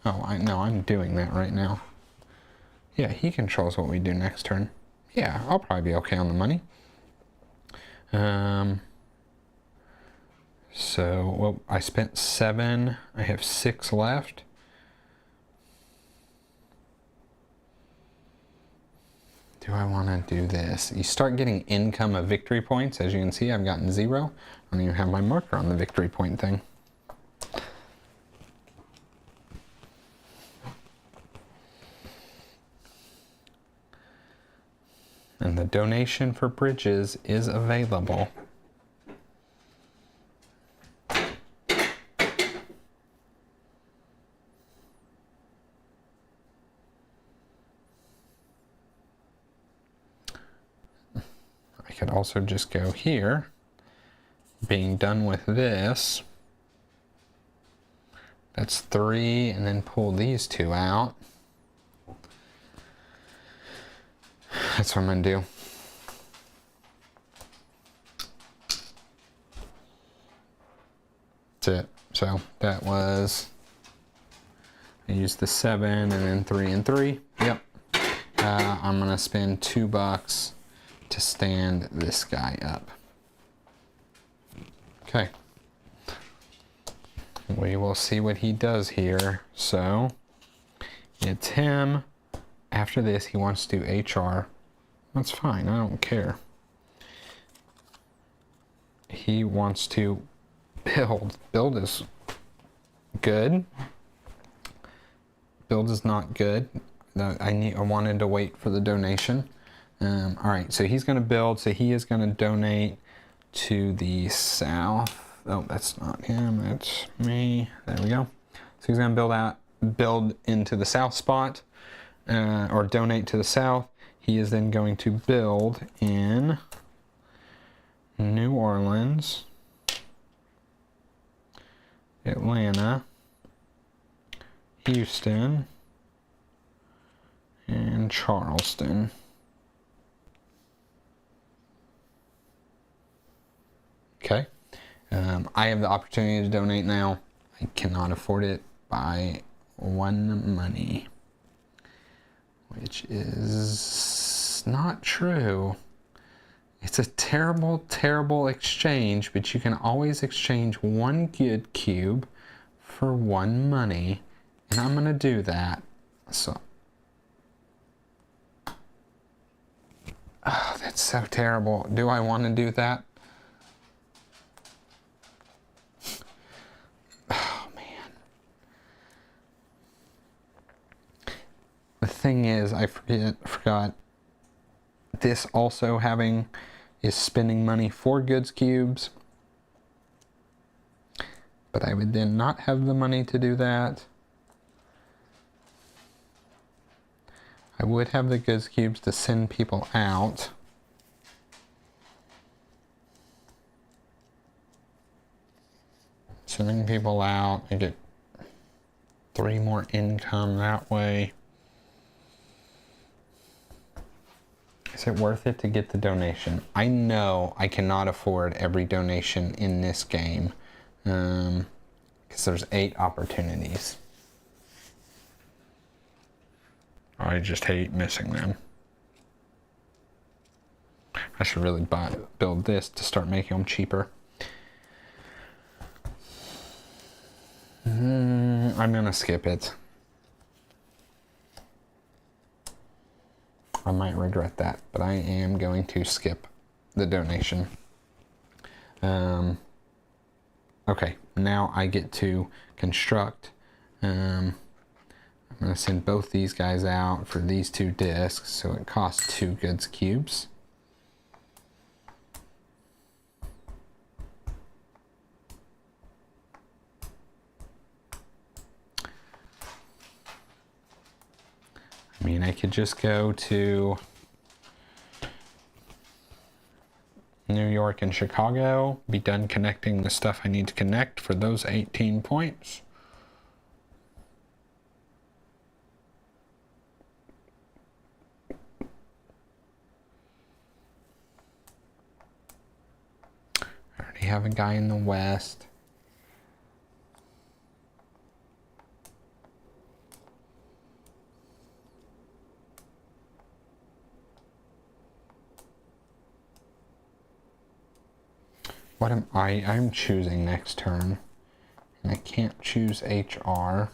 Oh, I'm doing that right now. Yeah, he controls what we do next turn. Yeah, I'll probably be okay on the money. So, well, I spent 7. I have 6 left. Do I want to do this? You start getting income of victory points. As you can see, I've gotten 0. I don't even have my marker on the victory point thing. And the donation for bridges is available. I could also just go here, being done with this. That's 3, and then pull these 2 out. That's what I'm gonna do. That's it. So that was, I used the 7 and then 3 and 3. Yep. I'm gonna spend $2 to stand this guy up. Okay. We will see what he does here. So it's him. After this, he wants to do HR. That's fine, I don't care. He wants to build. Build is good. Build is not good. I wanted to wait for the donation. All right, so he's going to build. So he is going to donate to the south. Oh, that's not him. That's me. There we go. So he's going to build into the south spot, or donate to the south. He is then going to build in New Orleans, Atlanta, Houston, and Charleston. Okay. I have the opportunity to donate now. I cannot afford it by 1 money, which is not true. It's a terrible, terrible exchange, but you can always exchange 1 good cube for 1 money, and I'm gonna do that. So, oh, that's so terrible. Do I want to do that? Oh man. The thing is, I forgot. This also is spending money for goods cubes, but I would then not have the money to do that. I would have the goods cubes to send people out. Sending people out, I get 3 more income that way. Is it worth it to get the donation? I know I cannot afford every donation in this game, because there's 8 opportunities. I just hate missing them. I should really build this to start making them cheaper. I'm gonna skip it. I might regret that, but I am going to skip the donation. Okay, now I get to construct. I'm going to send both these guys out for these 2 discs, so it costs 2 goods cubes. I mean, I could just go to New York and Chicago, be done connecting the stuff I need to connect for those 18 points. I already have a guy in the West. What am I? I'm choosing next turn. And I can't choose HR. I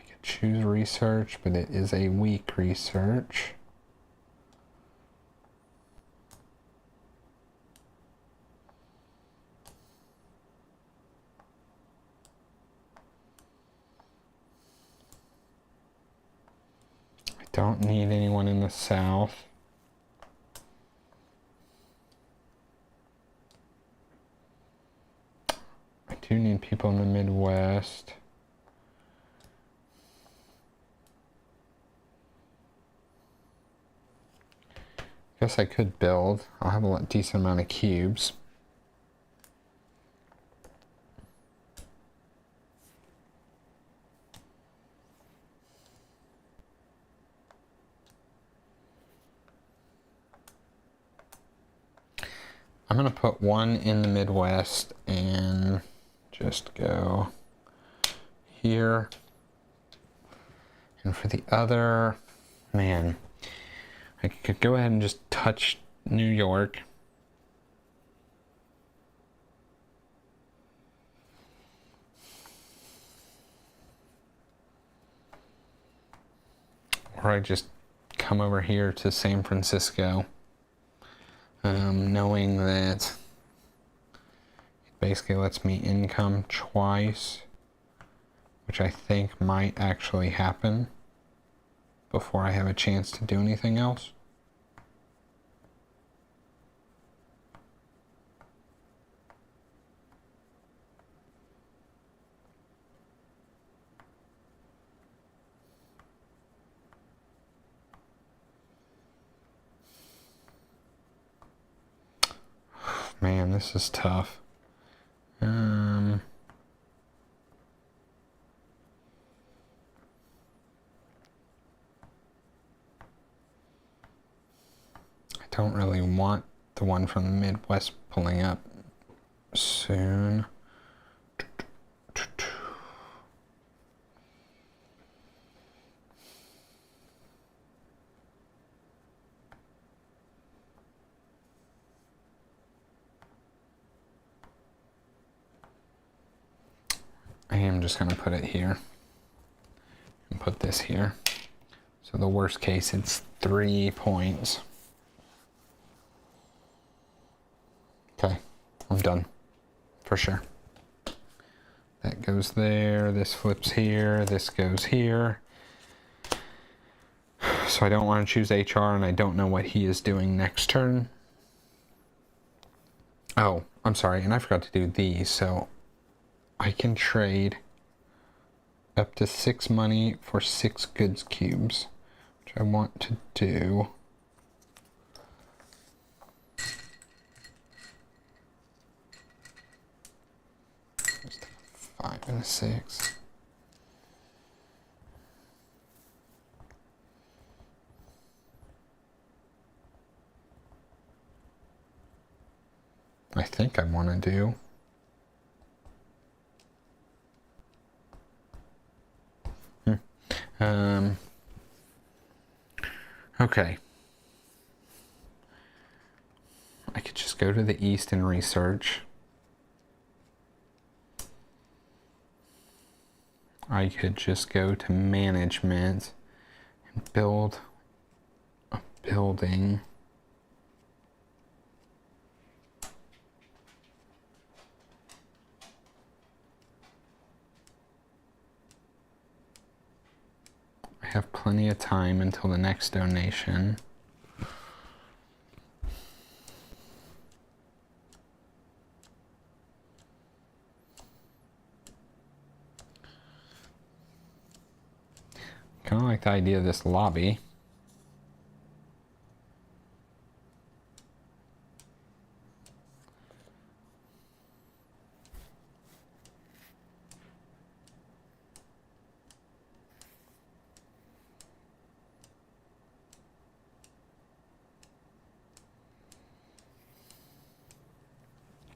could choose research, but it is a weak research. Don't need anyone in the South. I do need people in the Midwest. Guess I could build. I'll have a decent amount of cubes. I'm going to put one in the Midwest and just go here. And for the other, man, I could go ahead and just touch New York. Or I just come over here to San Francisco. Knowing that it basically lets me income twice, which I think might actually happen before I have a chance to do anything else. Man, this is tough. I don't really want the one from the Midwest pulling up soon. I am just going to put it here and put this here. So the worst case, it's 3 points. Okay, I'm done for sure. That goes there, this flips here, this goes here. So I don't want to choose HR, and I don't know what he is doing next turn. Oh, I'm sorry, and I forgot to do these, so I can trade up to 6 money for 6 goods cubes, which I want to do. Just a 5 and a 6. I think I want to do. Okay. I could just go to the east and research. I could just go to management and build a building. I have plenty of time until the next donation. Kind of like the idea of this lobby.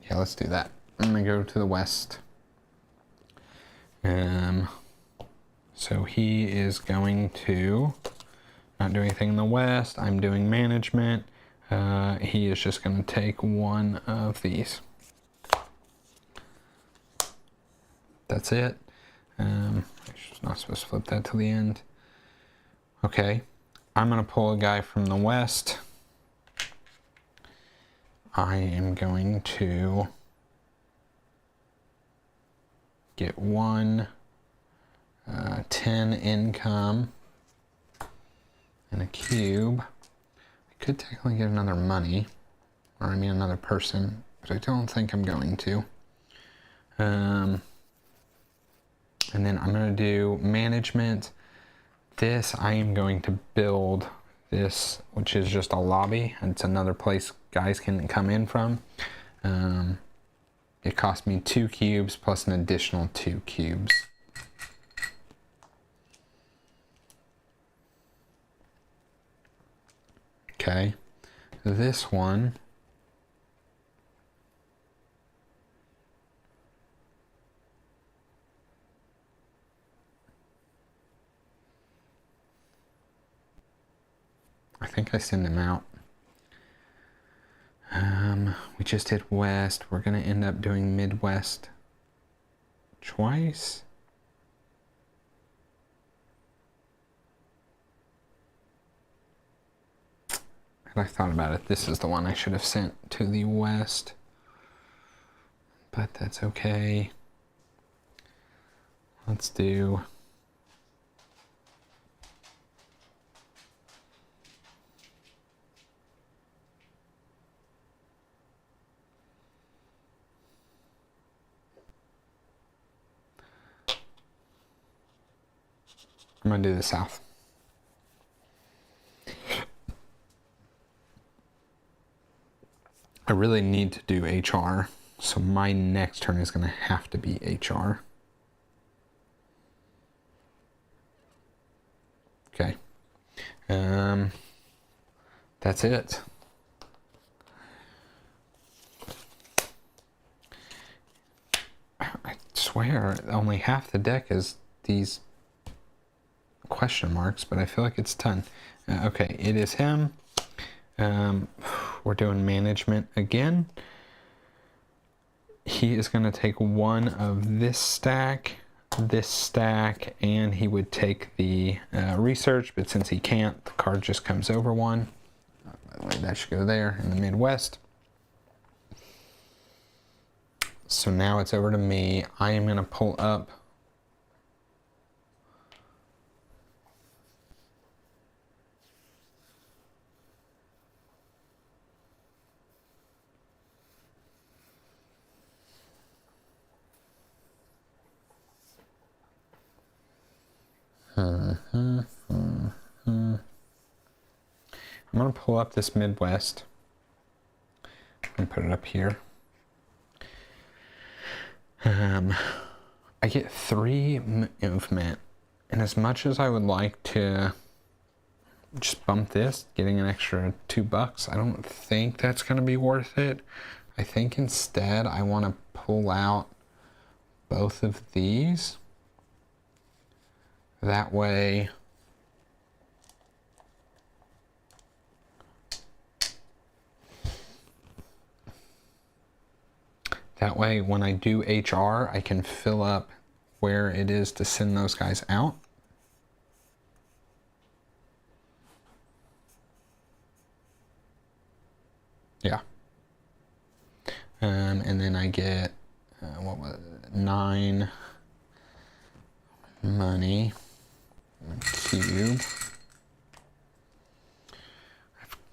Yeah, let's do that. I'm gonna go to the west. So he is going to not do anything in the west. I'm doing management. He is just going to take one of these. That's it. I'm not supposed to flip that to the end. Okay, I'm going to pull a guy from the west. I am going to get 10 income and a cube. I could technically get another money, or I mean another person, but I don't think I'm going to. And then I'm going to do management. This, I am going to build this, which is just a lobby. It's another place guys can come in from. It cost me 2 cubes plus an additional 2 cubes. Okay, this one, I think I send him out. We just did west. We're gonna end up doing Midwest twice. I thought about it. This is the one I should have sent to the west, but that's okay. Let's do I'm gonna do the south. I really need to do HR, so my next turn is gonna have to be HR. Okay. That's it. I swear only half the deck is these question marks, but I feel like it's done. Okay, it is him. We're doing management again. He is going to take one of this stack, and he would take the research, but since he can't, the card just comes over one. By the way, that should go there in the Midwest. So now it's over to me. I am going to pull up I'm going to pull up this Midwest and put it up here. I get 3 movement, and as much as I would like to just bump this, getting an extra $2, I don't think that's going to be worth it. I think instead I want to pull out both of these. That way when I do HR, I can fill up where it is to send those guys out. Yeah. And then I get, what was it, 9 money, cube.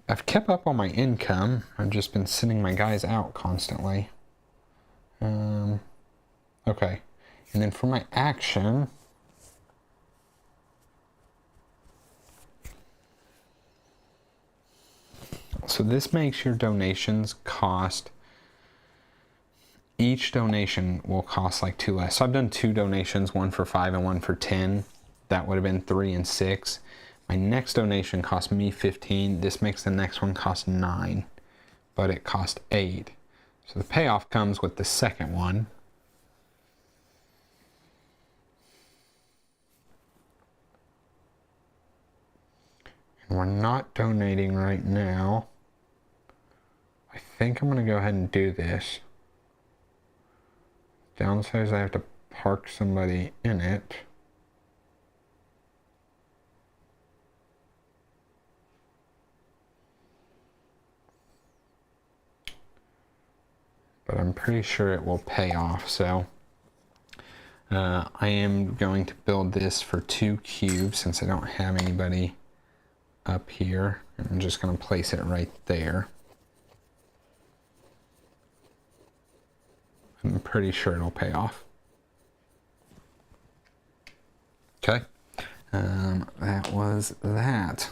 I've kept up on my income. I've just been sending my guys out constantly. Okay, and then for my action, so this makes your donations cost, each donation will cost like 2 less. So I've done 2 donations, one for 5 and one for 10. That would have been 3 and 6. My next donation cost me 15. This makes the next one cost 9, but it cost 8. So the payoff comes with the second one. And we're not donating right now. I think I'm going to go ahead and do this. Downside is I have to park somebody in it. But I'm pretty sure it will pay off. So I am going to build this for 2 cubes since I don't have anybody up here. I'm just going to place it right there. I'm pretty sure it'll pay off. Okay, that was that.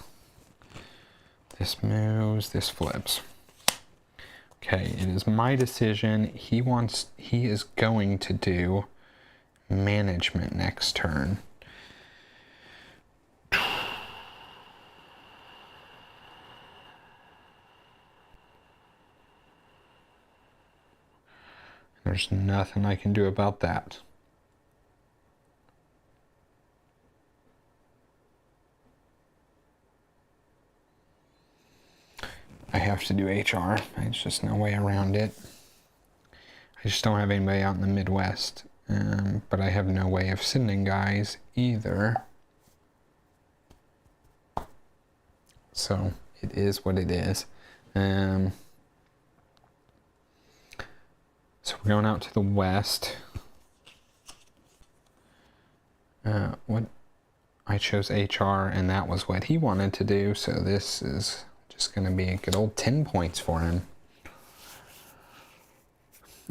This moves, this flips. Okay, it is my decision. He is going to do management next turn. There's nothing I can do about that. I have to do HR. There's just no way around it. I just don't have anybody out in the Midwest. But I have no way of sending guys either. So it is what it is. So we're going out to the west. What I chose HR, and that was what he wanted to do. So this is just going to be a good old 10 points for him.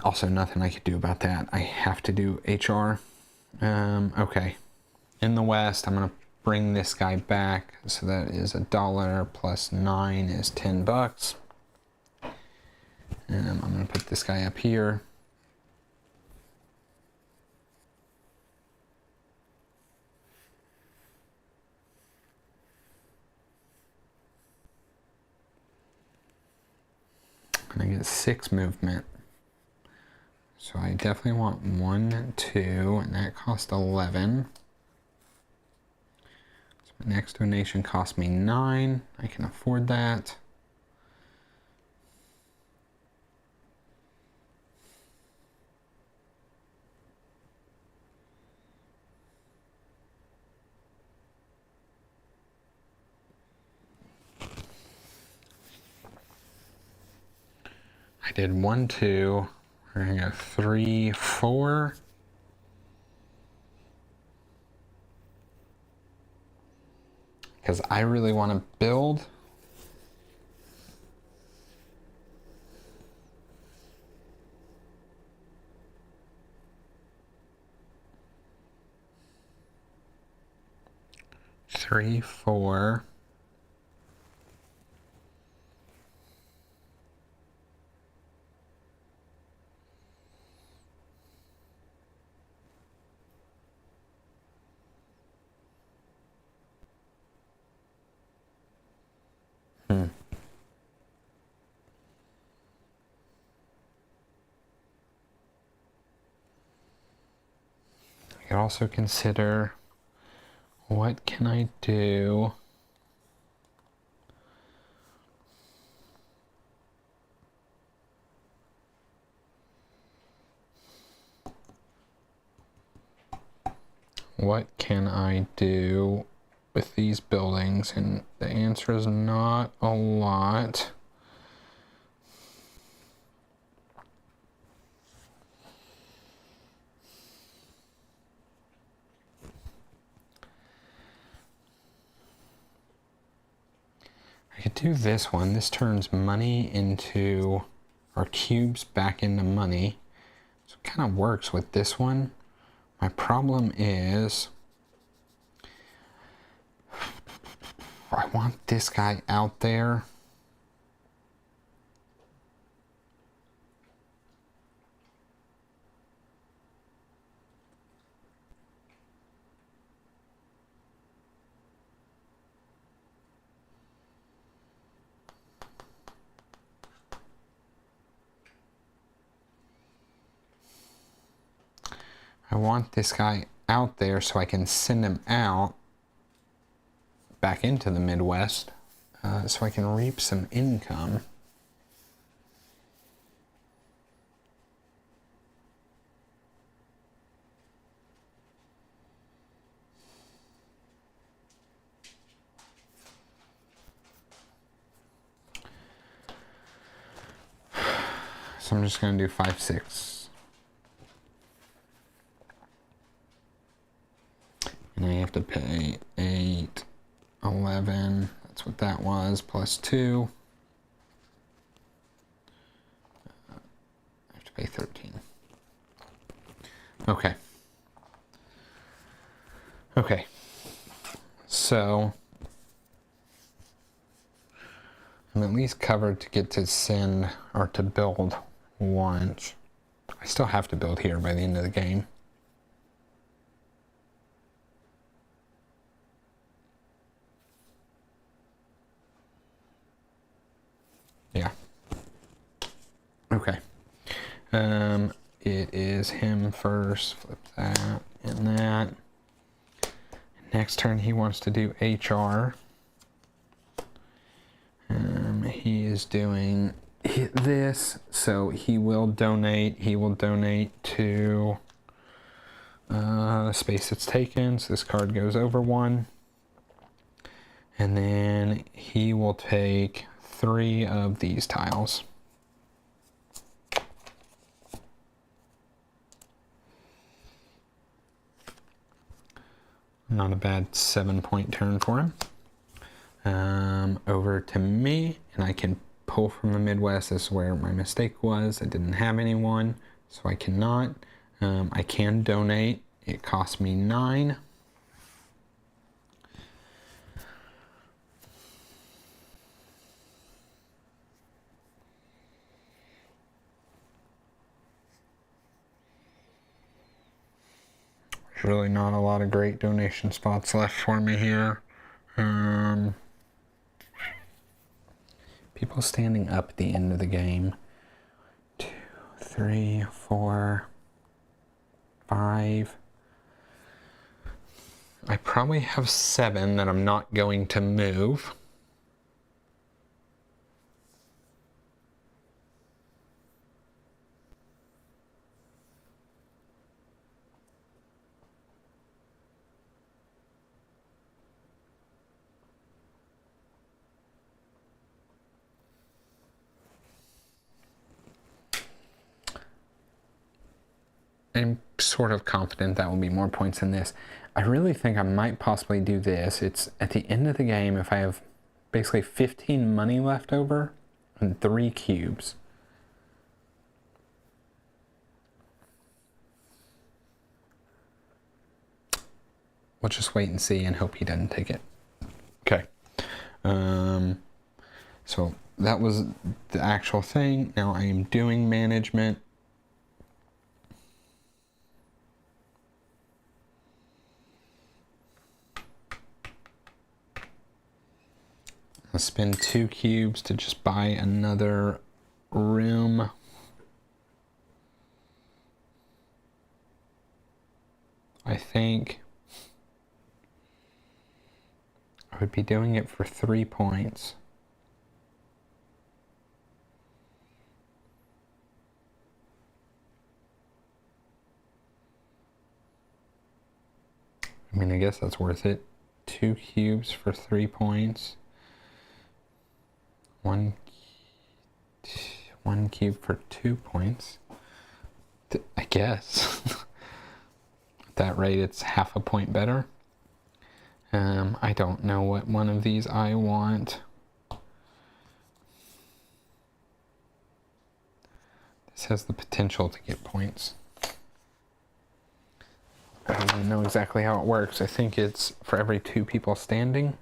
Also, nothing I could do about that. I have to do HR. Okay. In the west, I'm going to bring this guy back. So that is $1 plus 9 is $10. I'm going to put this guy up here. And I get 6 movement. So I definitely want 1, 2, and that cost 11. So my next donation cost me 9. I can afford that. I did 1, 2. We're gonna go 3, 4. Because I really want to build. Three, 4. I could also consider, what can I do? What can I do with these buildings? And the answer is not a lot. I could do this one. This turns money into, or cubes back into money. So it kind of works with this one. My problem is, I want this guy out there. I want this guy out there so I can send him out back into the Midwest so I can reap some income. So I'm just going to do 5, 6. And I have to pay 8, 11. That's what that was, plus 2. I have to pay 13. Okay. Okay. So I'm at least covered to get to send or to build once. I still have to build here by the end of the game. Yeah. Okay. It is him first. Flip that and that. Next turn he wants to do HR. He is doing this, so he will donate. He will donate to the space that's taken. So this card goes over 1. And then he will take 3 of these tiles. Not a bad 7-point turn for him. Over to me, and I can pull from the Midwest. This is where my mistake was. I didn't have anyone, so I cannot. I can donate. It cost me 9. There's really not a lot of great donation spots left for me here. People standing up at the end of the game. 2, 3, 4, 5. I probably have 7 that I'm not going to move. I'm sort of confident that will be more points than this. I really think I might possibly do this. It's at the end of the game, if I have basically 15 money left over and 3 cubes. We'll just wait and see and hope he doesn't take it. Okay. So that was the actual thing. Now I am doing management. I'll spend 2 cubes to just buy another room. I think I would be doing it for 3 points. I mean, I guess that's worth it. 2 cubes for 3 points. One cube for 2 points. I guess. At that rate, it's half a point better. I don't know what one of these I want. This has the potential to get points. I don't even know exactly how it works. I think it's for every 2 people standing.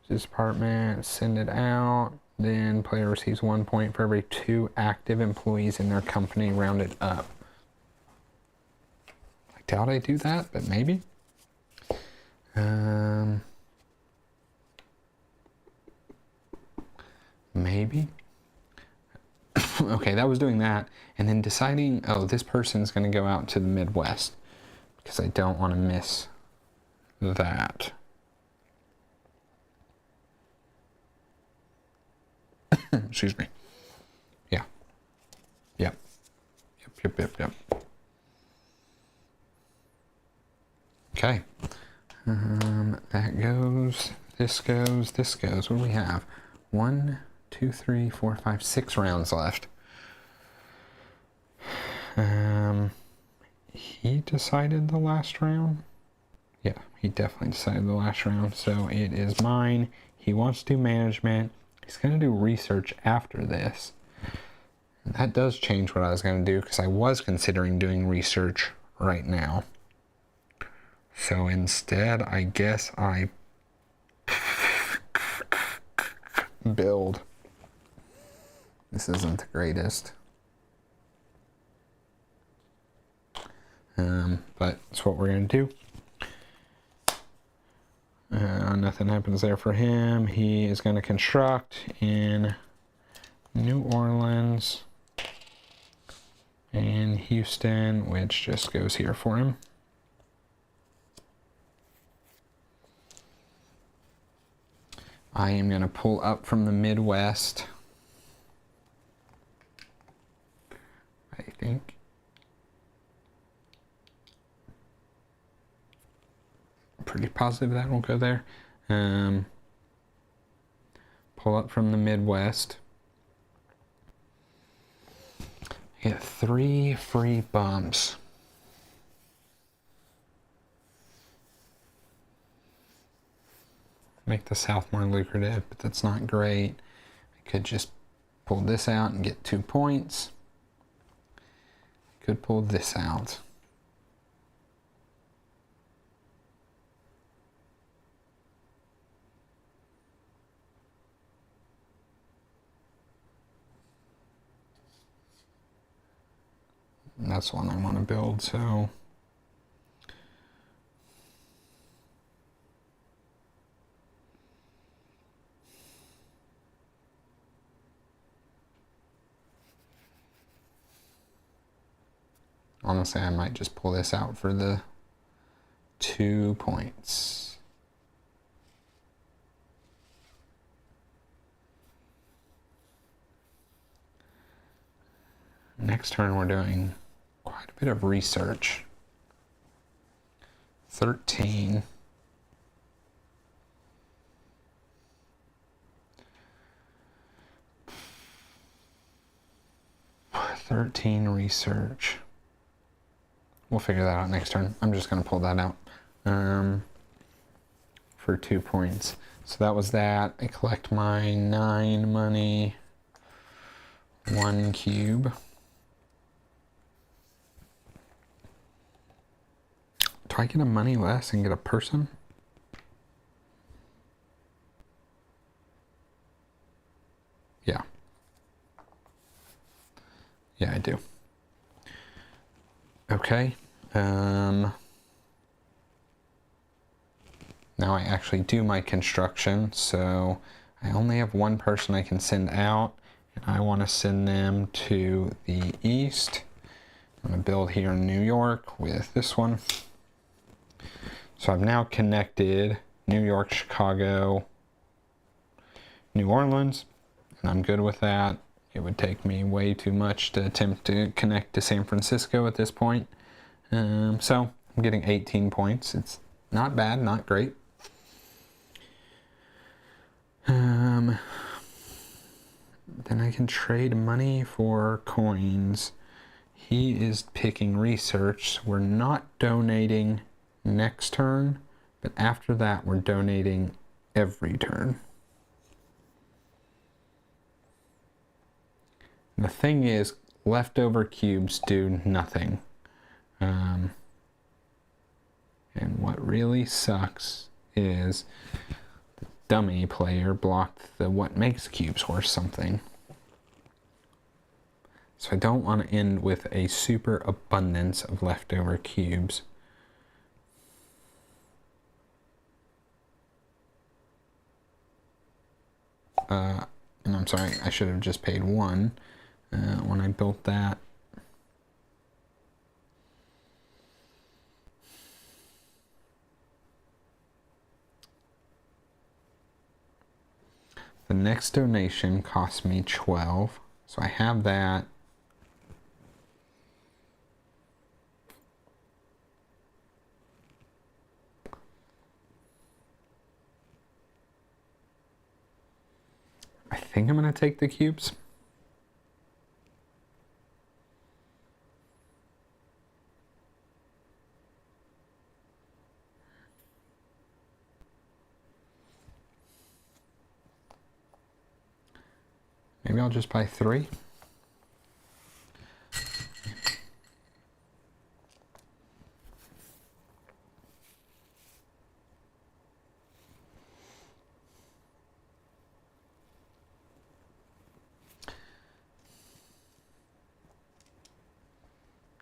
This department, send it out. Then player receives 1 point for every 2 active employees in their company, rounded up. I doubt I do that, but maybe. Maybe. Okay, that was doing that. And then deciding, oh, this person's going to go out to the Midwest because I don't want to miss that. Excuse me. Yeah. Yep. Yep. Okay. That goes. This goes. This goes. What do we have? 1, 2, 3, 4, 5, 6 rounds left. He decided the last round. Yeah, he definitely decided the last round. So it is mine. He wants to do management. He's going to do research after this. And that does change what I was going to do, because I was considering doing research right now. So instead, I guess I build. This isn't the greatest. But it's what we're going to do. Nothing happens there for him. He is going to construct in New Orleans and Houston, which just goes here for him. I am going to pull up from the Midwest, I think. Pretty positive that won't go there. Pull up from the Midwest. Get 3 free bumps. Make the South more lucrative, but that's not great. I could just pull this out and get 2 points. I could pull this out. And that's one I want to build, so honestly, I might just pull this out for the 2 points. Next turn, we're doing quite a bit of research. 13. Research. We'll figure that out next turn. I'm just going to pull that out for 2 points. So that was that. I collect my 9 money, 1 cube. Do I get a money less and get a person? Yeah. Yeah, I do. Okay. Now I actually do my construction, so I only have 1 person I can send out, and I want to send them to the east. I'm going to build here in New York with this one. So I've now connected New York, Chicago, New Orleans, and I'm good with that. It would take me way too much to attempt to connect to San Francisco at this point. So I'm getting 18 points. It's not bad, not great. Then I can trade money for coins. He is picking research. We're not donating next turn, but after that we're donating every turn. The thing is, leftover cubes do nothing. And what really sucks is the dummy player blocked the what makes cubes worth something. So I don't want to end with a super abundance of leftover cubes. And I'm sorry, I should have just paid 1 when I built that. The next donation cost me 12. So I have that. I think I'm going to take the cubes. Maybe I'll just buy 3.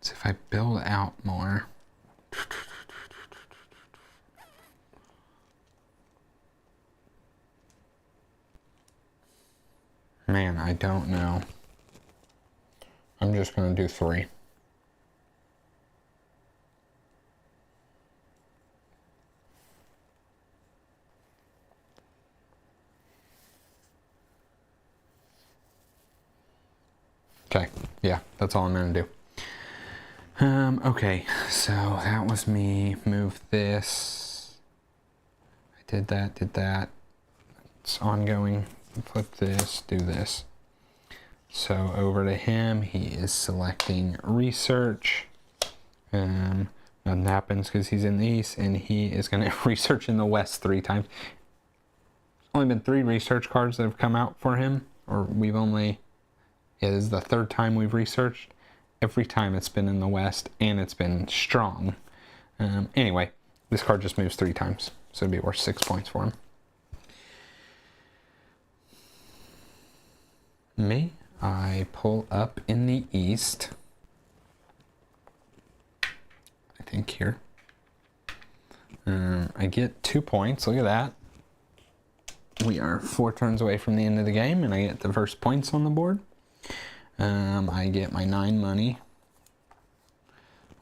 So if I build out more, man, I don't know. I'm just going to do 3. Okay, yeah, that's all I'm going to do. Okay, so that was me. Move this. I did that. It's ongoing. Flip this, do this. So over to him, he is selecting research. Nothing happens because he's in the east, and he is going to research in the west 3 times. Only been 3 research cards that have come out for him, or we've only, it is the 3rd time we've researched. Every time it's been in the west, and it's been strong. Anyway, this card just moves 3 times, so it'd be worth 6 points for him. Me, I pull up in the east. I think here. I get 2 points. Look at that. We are 4 turns away from the end of the game, and I get the first points on the board. I get my 9 money,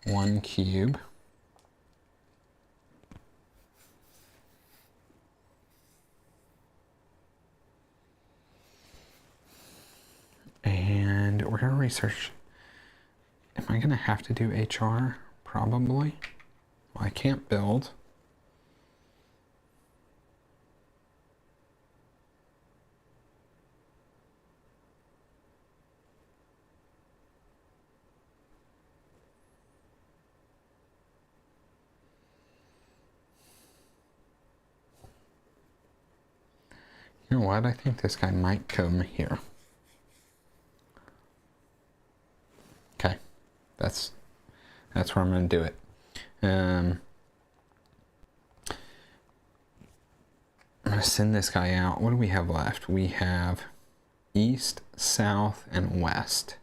1 cube. And we're going to research. Am I going to have to do HR? Probably. Well, I can't build. You know what? I think this guy might come here. Okay. That's where I'm going to do it. I'm going to send this guy out. What do we have left? We have east, south, and west.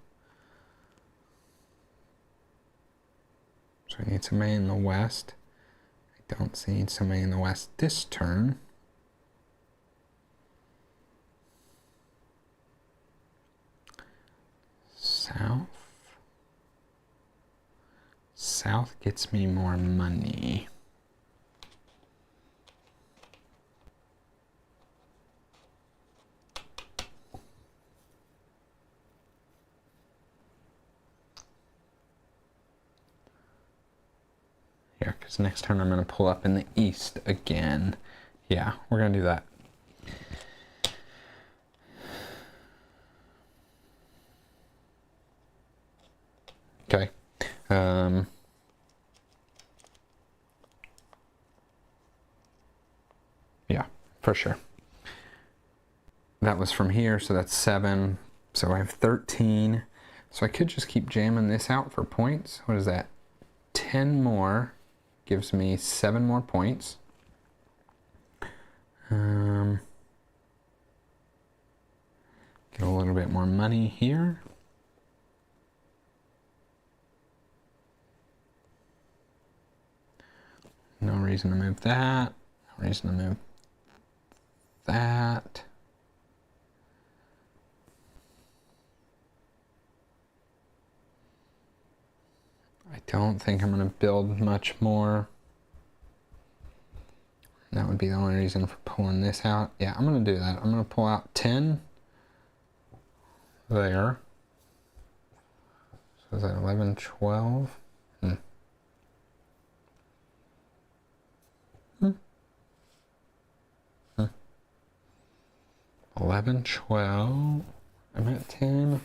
So I need somebody in the west. I don't see somebody in the west this turn. South. South gets me more money. Here, because next turn I'm going to pull up in the east again. Yeah, we're going to do that. Okay. Yeah, for sure. That was from here, so that's 7. So I have 13. So I could just keep jamming this out for points. What is that? 10 more gives me 7 more points. Get a little bit more money here. No reason to move that. No reason to move that. I don't think I'm going to build much more. That would be the only reason for pulling this out. Yeah, I'm going to do that. I'm going to pull out 10 there. So is that 11, 12? 11, 12. I'm at 10.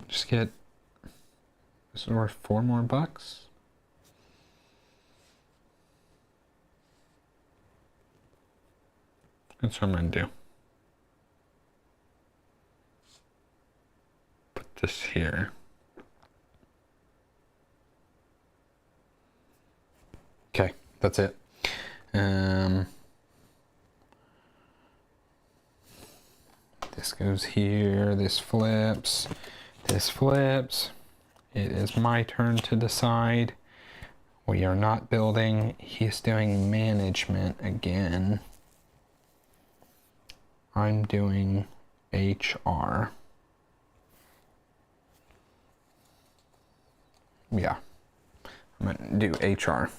Just get, this is worth 4 more bucks. That's what I'm going to do. Put this here. Okay, that's it. This goes here, this flips, this flips. It is my turn to decide. We are not building. He's doing management again. I'm doing HR. Yeah, I'm gonna do HR.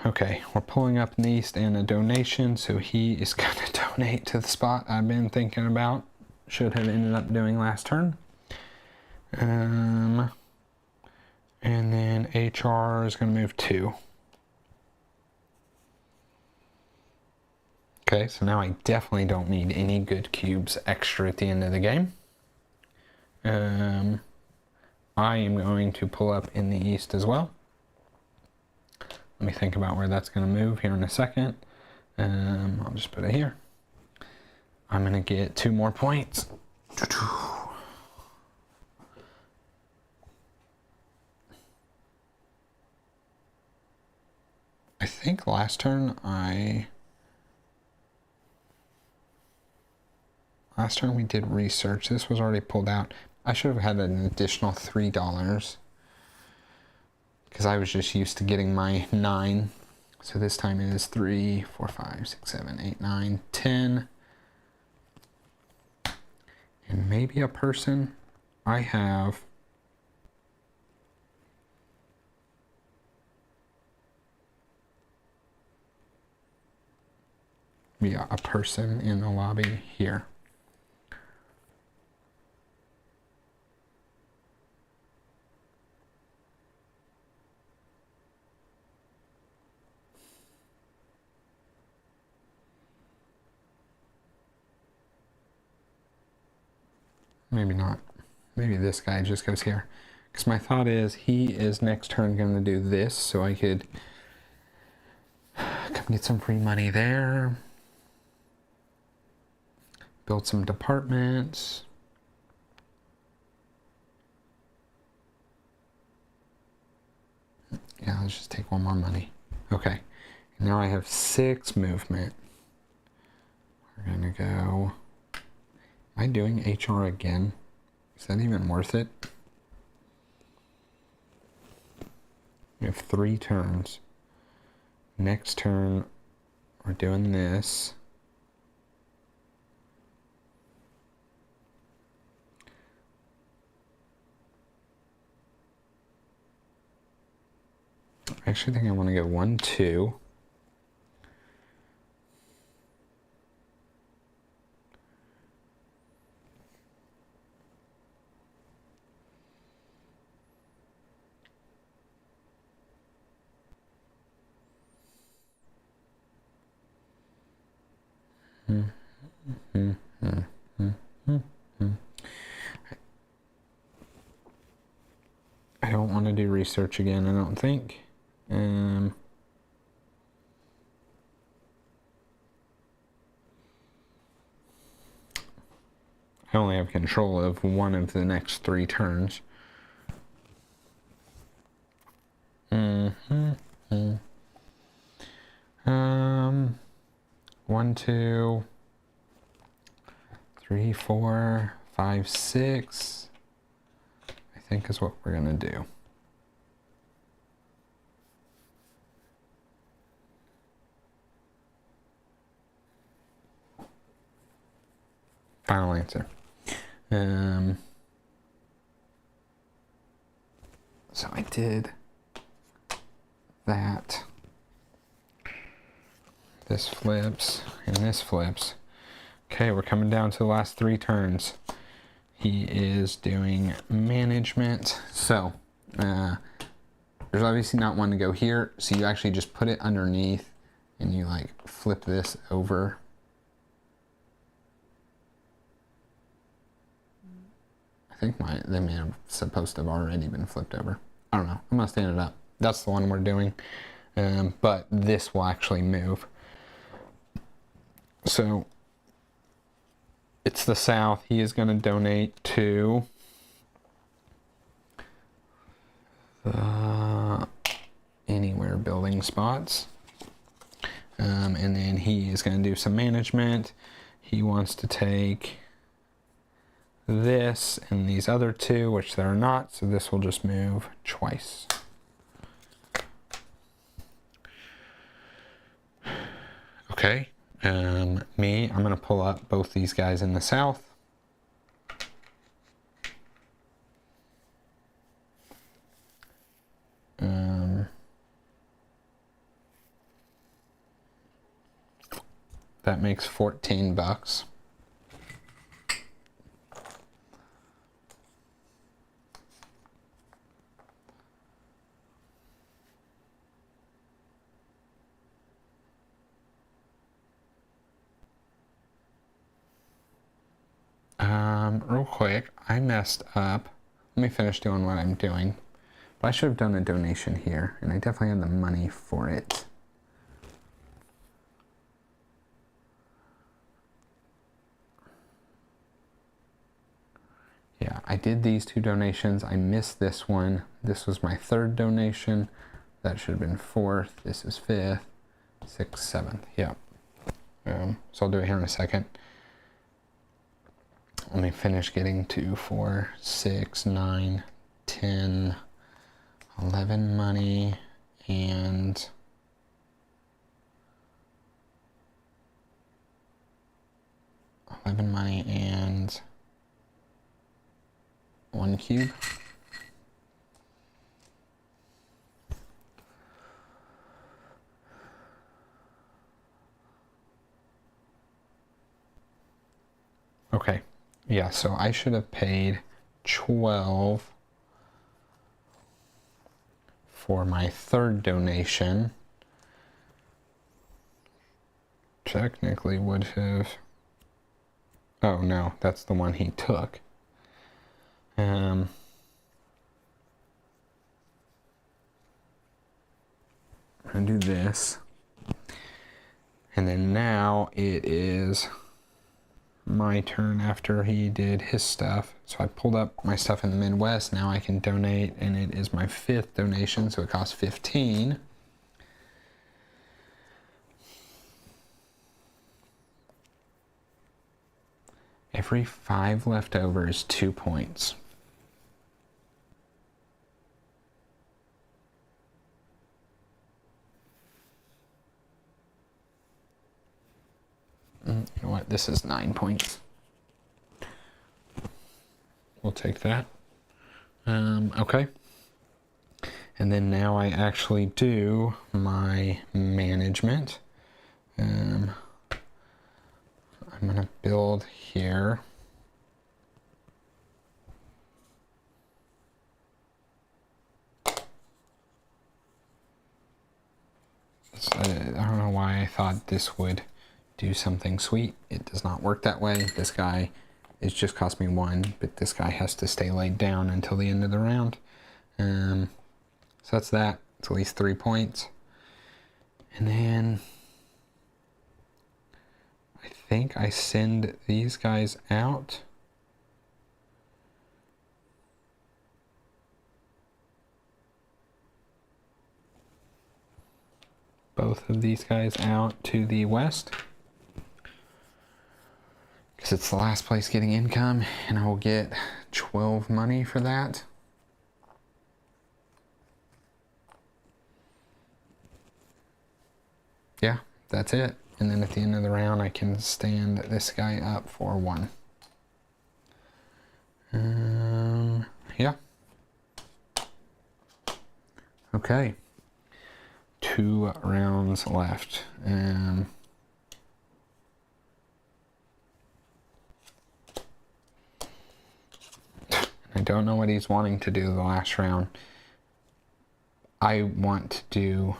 Okay, we're pulling up in the east and a donation, so he is gonna donate to the spot I've been thinking about. Should have ended up doing last turn. And then HR is gonna move 2. Okay, so now I definitely don't need any good cubes extra at the end of the game. I am going to pull up in the east as well. Let me think about where that's going to move here in a second. I'll just put it here. I'm going to get 2 more points. I think last turn we did research. This was already pulled out. I should have had an additional $3 because I was just used to getting my 9. So this time it is 3, 4, 5, 6, 7, 8, 9, 10. And maybe a person. I have a person in the lobby here. Maybe not. Maybe this guy just goes here. Because my thought is he is next turn going to do this, so I could come get some free money there. Build some departments. Yeah, let's just take 1 more money. Okay. Now I have 6 movement. We're going to go... Am I doing HR again? Is that even worth it? We have 3 turns. Next turn, we're doing this. I actually think I want to go 1, 2. I don't want to do research again, I don't think. I only have control of 1 of the next 3 turns. 1, 2, 3, 4, 5, 6, I think is what we're gonna do. Final answer. So I did that. This flips and this flips. Okay, we're coming down to the last 3 turns. He is doing management. So there's obviously not one to go here. So you actually just put it underneath and you like flip this over. I think they may have supposed to have already been flipped over. I don't know. I'm gonna stand it up. That's the one we're doing. But this will actually move. So it's the south. He is going to donate to the anywhere building spots. And then he is going to do some management. He wants to take this and these other 2, which they're not. So this will just move twice. Okay. I'm going to pull up both these guys in the south. That makes $14. Real quick, I messed up. Let me finish doing what I'm doing. But I should have done a donation here, and I definitely had the money for it. Yeah, I did these 2 donations. I missed this one. This was my 3rd donation. That should have been 4th. This is 5th, 6th, 7th. Yeah. So I'll do it here in a second. Let me finish getting 2, 4, 6, 9, 10, 11 money, and 11 money and 1 cube. Okay. Yeah, so I should have paid 12 for my 3rd donation. Technically would have... Oh no, that's the one he took. I do this. And then now it is my turn after he did his stuff. So I pulled up my stuff in the Midwest. Now I can donate, and it is my 5th donation, so it costs 15. Every 5 left over is 2 points. You know what? This is 9 points. We'll take that. Okay. And then now I actually do my management. I'm going to build here. I don't know why I thought this would do something sweet. It does not work that way. This guy is just cost me 1, but this guy has to stay laid down until the end of the round. So that's that. It's at least 3 points. And then I think I send these guys out. Both of these guys out to the west. Because it's the last place getting income, and I will get 12 money for that. Yeah, that's it. And then at the end of the round, I can stand this guy up for 1. Yeah. Okay. 2 rounds left. I don't know what he's wanting to do the last round. I want to do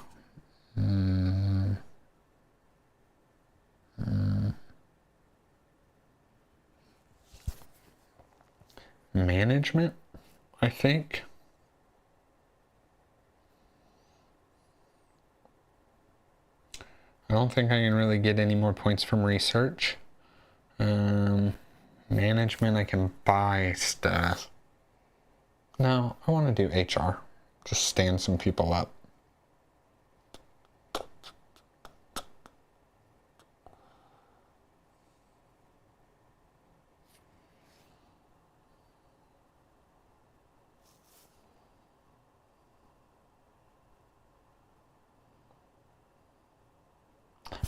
management, I think. I don't think I can really get any more points from research. Management, I can buy stuff. No, I want to do HR. Just stand some people up.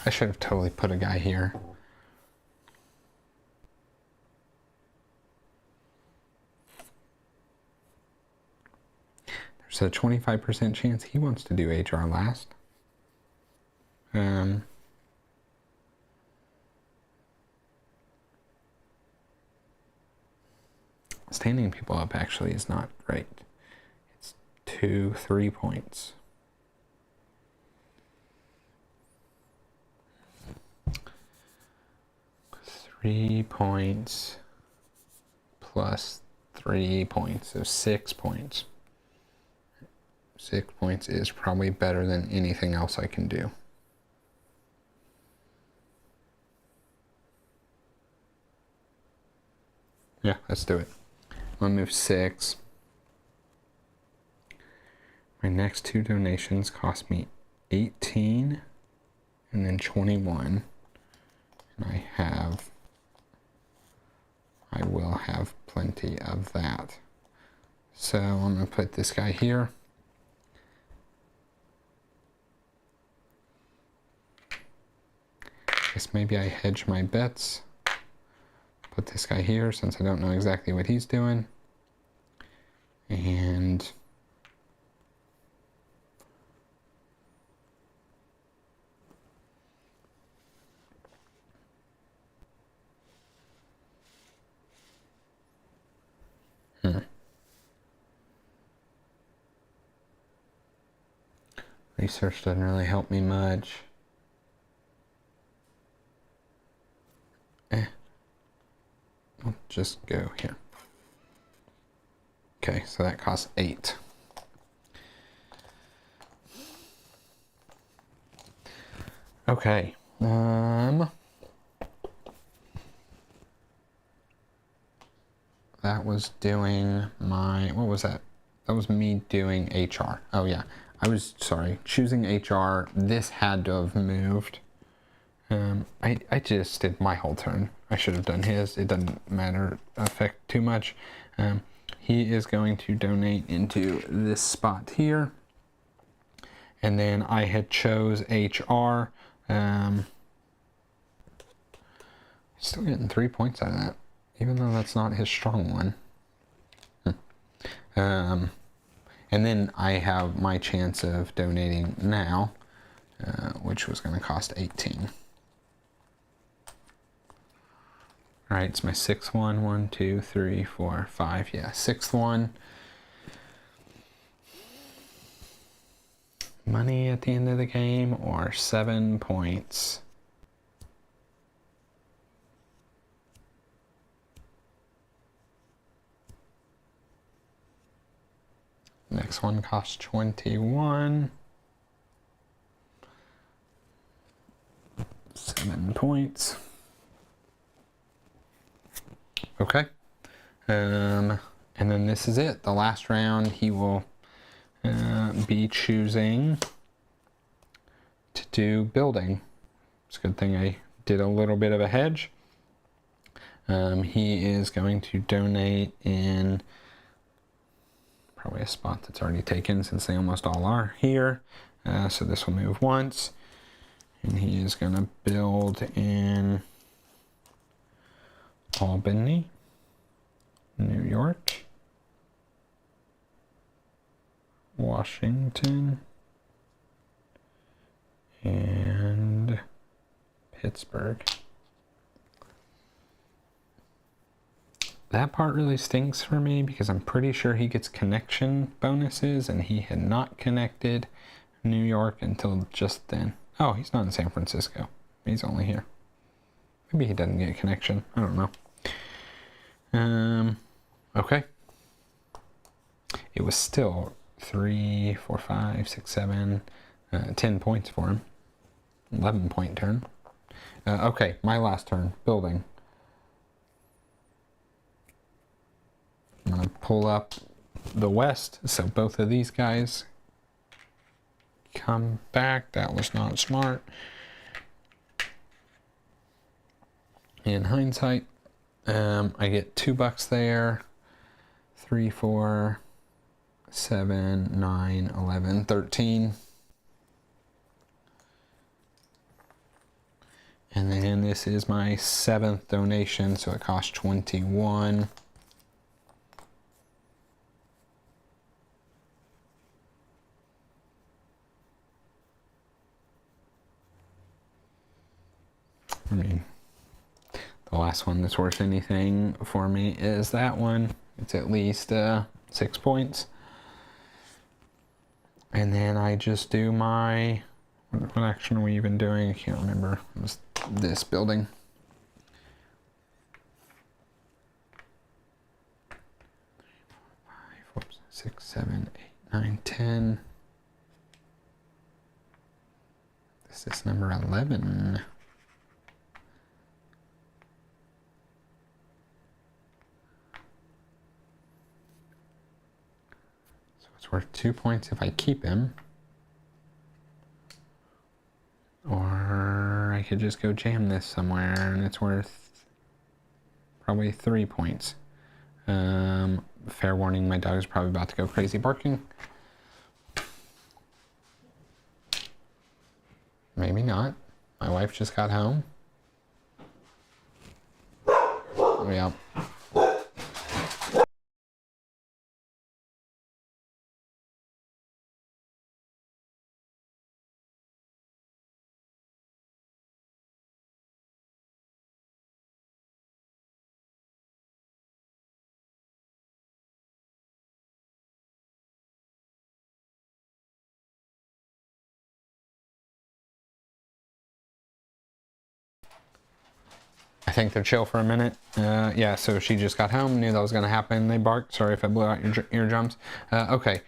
I should have totally put a guy here. There's a 25% chance he wants to do HR last. Standing people up actually is not right. It's 3 points. Three points plus 3 points, so 6 points. 6 points is probably better than anything else I can do. Yeah, let's do it. I'm gonna move 6. My next 2 donations cost me 18 and then 21. And I will have plenty of that. So I'm gonna put this guy here. Guess maybe I hedge my bets. Put this guy here since I don't know exactly what he's doing. And research doesn't really help me much. I'll just go here. Okay, so that costs 8. Okay. That was doing my, what was that? That was me doing HR. Oh yeah, I was, sorry, choosing HR. This had to have moved. I just did my whole turn. I should have done his. It doesn't affect too much. He is going to donate into this spot here. And then I had chose HR. Still getting 3 points out of that, even though that's not his strong one. And then I have my chance of donating now, which was going to cost 18. All right, it's my 6th one. 1, 2, 3, 4, 5. Yeah, 6th one. Money at the end of the game or 7 points. Next one costs 21. 7 points. Okay. And then this is it. The last round, he will be choosing to do building. It's a good thing I did a little bit of a hedge. He is going to donate in probably a spot that's already taken since they almost all are here. So this will move once. And he is going to build in Albany, New York, Washington and Pittsburgh. That part really stinks for me because I'm pretty sure he gets connection bonuses and he had not connected New York until just then. Oh, he's not in San Francisco. He's only here. Maybe he doesn't get a connection. I don't know. Okay. It was still 3, 4, 5, 6, 7, 10 points for him. 11-point turn. Okay, my last turn. Building. I'm going to pull up the west, so both of these guys come back. That was not smart. In hindsight, I get $2 there. 3, 4, 7, 9, 11, 13. And then this is my 7th donation, so it costs 21. I mean, the last one that's worth anything for me is that one. It's at least 6 points. And then I just do my, what action are we even doing? I can't remember. It was this building. Whoops, 6, 7, 8, 9, 10. This is number 11. Worth 2 points if I keep him, or I could just go jam this somewhere and it's worth probably 3 points. Fair warning, my dog is probably about to go crazy barking. Maybe not. My wife just got home. Yeah. I think they're chill for a minute. Yeah, so she just got home, knew that was going to happen. They barked. Sorry if I blew out your eardrums. Okay.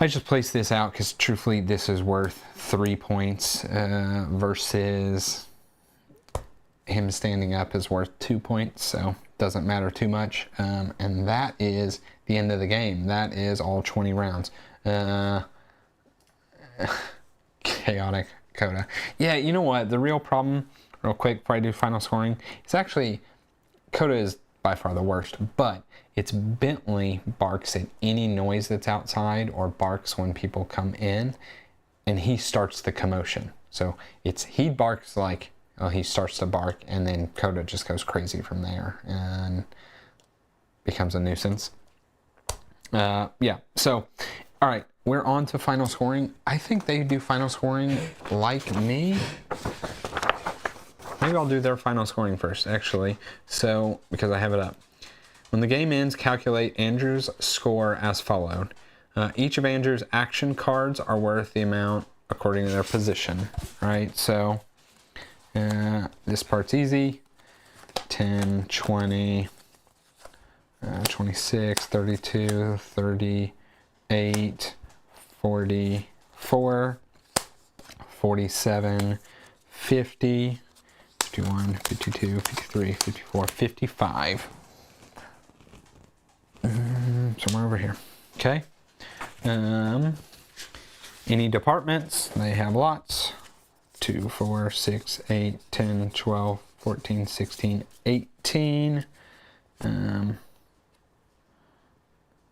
I just placed this out because truthfully this is worth 3 points versus him standing up is worth 2 points, so doesn't matter too much. And that is the end of the game. That is all 20 rounds. Chaotic coda. Yeah, you know what? The real problem, real quick before I do final scoring, is actually coda is by far the worst, but it's Bentley barks at any noise that's outside or barks when people come in, and he starts the commotion. So he barks like, oh, he starts to bark, and then coda just goes crazy from there and becomes a nuisance. Yeah, so all right, we're on to final scoring. I think they do final scoring like me. Maybe I'll do their final scoring first, actually. So, because I have it up. When the game ends, calculate Andrew's score as followed. Each of Andrew's action cards are worth the amount according to their position, right? So, this part's easy. 10, 20, 26, 32, 38, 44, 47, 50, 51, 52, 53, 54, 55. Somewhere over here. Okay. Any departments? They have lots. 2, 4, 6, 8, 10, 12, 14, 16, 18.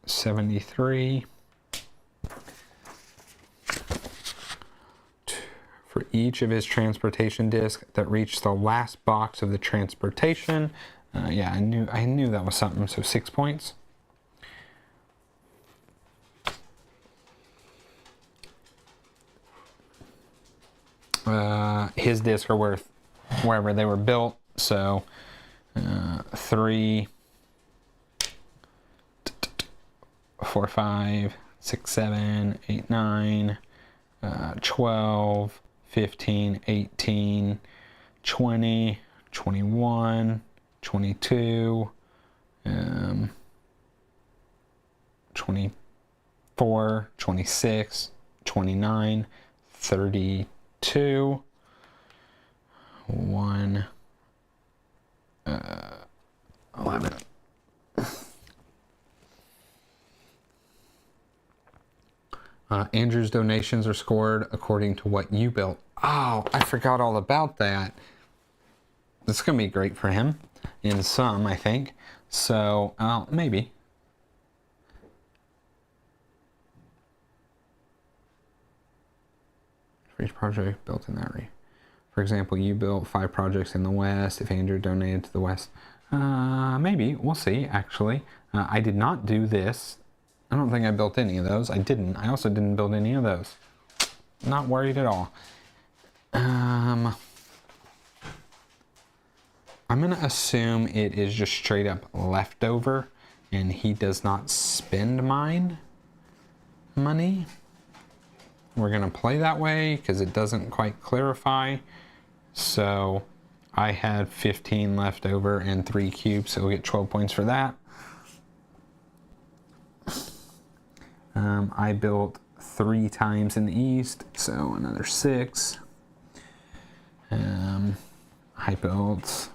73. For each of his transportation discs that reached the last box of the transportation. Yeah, I knew that was something. So 6 points. his discs are worth wherever they were built. So 3, 4, 5, 6, 7, 8, 9, 12, 15, 18, 20, 21, 22, 24, 26, 29, 32, 1, 11. Andrew's donations are scored according to what you built. Oh, I forgot all about that. This is going to be great for him in some, I think. So, maybe. For each project built in that region. For example, you built 5 projects in the West. If Andrew donated to the West, maybe. We'll see, actually. I did not do this. I don't think I built any of those. I didn't. I also didn't build any of those. Not worried at all. I'm going to assume it is just straight up leftover and he does not spend mine money. We're going to play that way because it doesn't quite clarify. So I had 15 left over and 3 cubes, so we'll get 12 points for that. I built 3 times in the east, so another 6. I built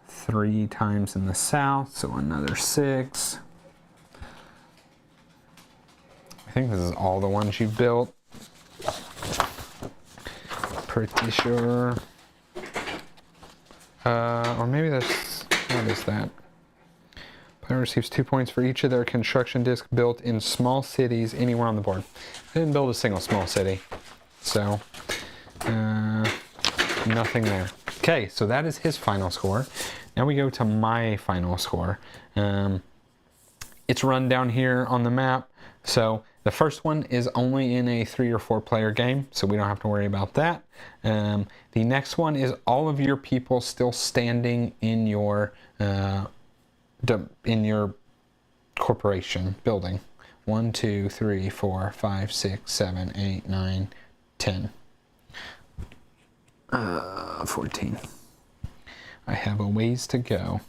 3 times in the south, so another 6. I think this is all the ones you built. Pretty sure. Or maybe that's, what is that? Player receives 2 points for each of their construction discs built in small cities anywhere on the board. I didn't build a single small city, so nothing there. Okay, so that is his final score. Now we go to my final score. It's run down here on the map. So the first one is only in a 3 or 4 player game, so we don't have to worry about that. The next one is all of your people still standing in your corporation building. 1, 2, 3, 4, 5, 6, 7, 8, 9, 10. 14. I have a ways to go.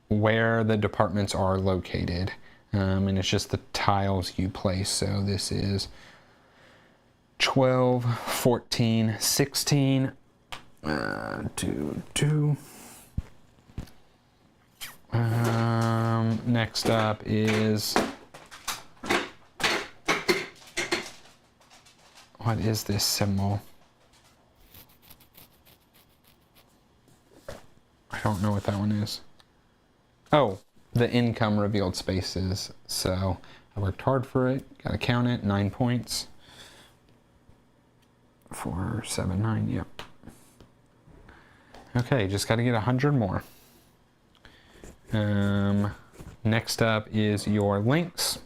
Where the departments are located. And it's just the tiles you place. So this is 12, 14, 16, 2. Next up is, what is this symbol? I don't know what that one is. Oh, the income revealed spaces. So I worked hard for it. Gotta count it. 9 points. 4, 7, 9. Yep. Okay, just gotta get 100 more. Next up is your links.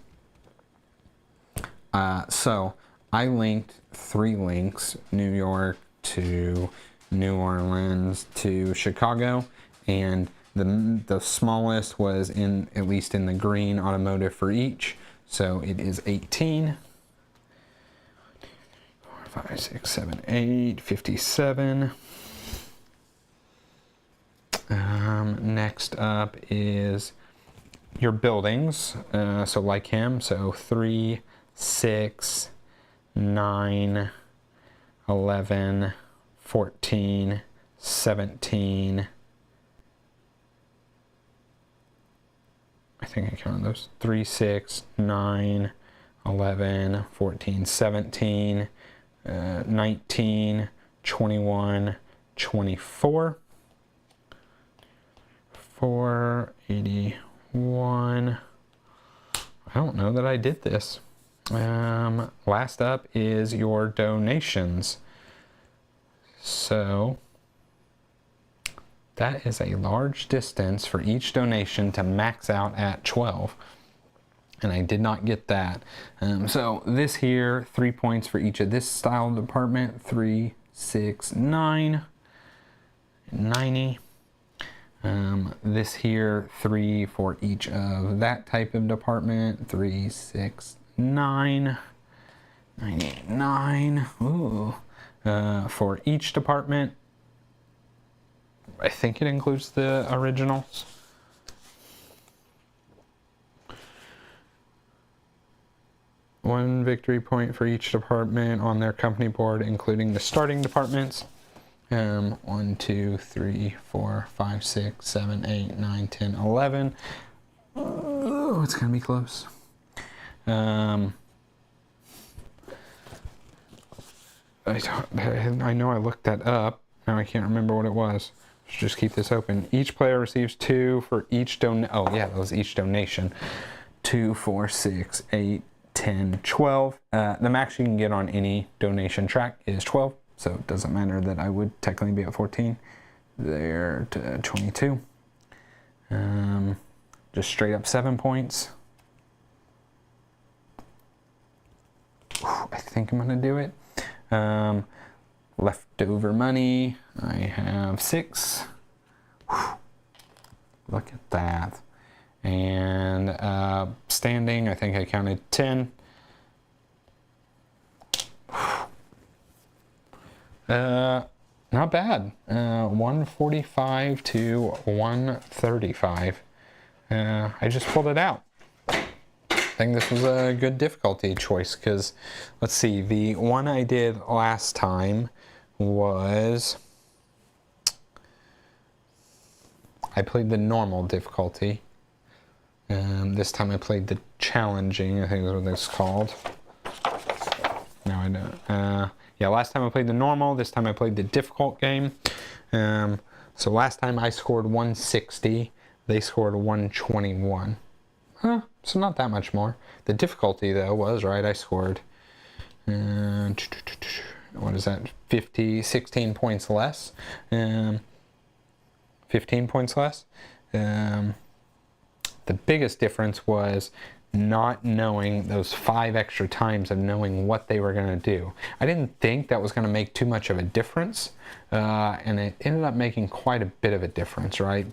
So I linked 3 links: New York to New Orleans to Chicago, and the smallest was in, at least in the green, automotive for each. So it is 18. 4, 5, 6, 7, 8, 57. Next up is your buildings. So like him, so 3, 6, 9, 11, 14, 17. I think I counted those. 3, 6, 9, 11, 14, 17, 19, 21, 24. 481. I don't know that I did this. Last up is your donations. So that is a large distance for each donation to max out at 12. and I did not get that. So this here, 3 points for each of this style department, 3, 6, 9, 90. This here, 3 for each of that type of department, 3, 6, 9, 99. Ooh. For each department, I think it includes the originals. One victory point for each department on their company board, including the starting departments. 1, 2, 3, 4, 5, 6, 7, 8, 9, 10, 11. Oh, it's gonna be close. I know I looked that up. Now I can't remember what it was. Let's just keep this open. Each player receives 2 for each donation. Oh yeah, that was each donation. 2, 4, 6, 8, 10, 12. The max you can get on any donation track is 12. So it doesn't matter that I would technically be at 14. There to 22. Just straight up 7 points. I think I'm gonna do it. Leftover money, I have 6. Look at that. And standing, I think I counted 10. Not bad. 145 to 135. I just pulled it out. I think this was a good difficulty choice because, let's see, the one I did last time was, I played the normal difficulty. This time I played the challenging, I think is what it's called. No, I don't. Yeah, last time I played the normal, this time I played the difficult game. So last time I scored 160, they scored 121. Huh, so not that much more. The difficulty though was, right, I scored, what is that, 16 points less. 15 points less. The biggest difference was not knowing those 5 extra times of knowing what they were going to do. I didn't think that was going to make too much of a difference, and it ended up making quite a bit of a difference, right?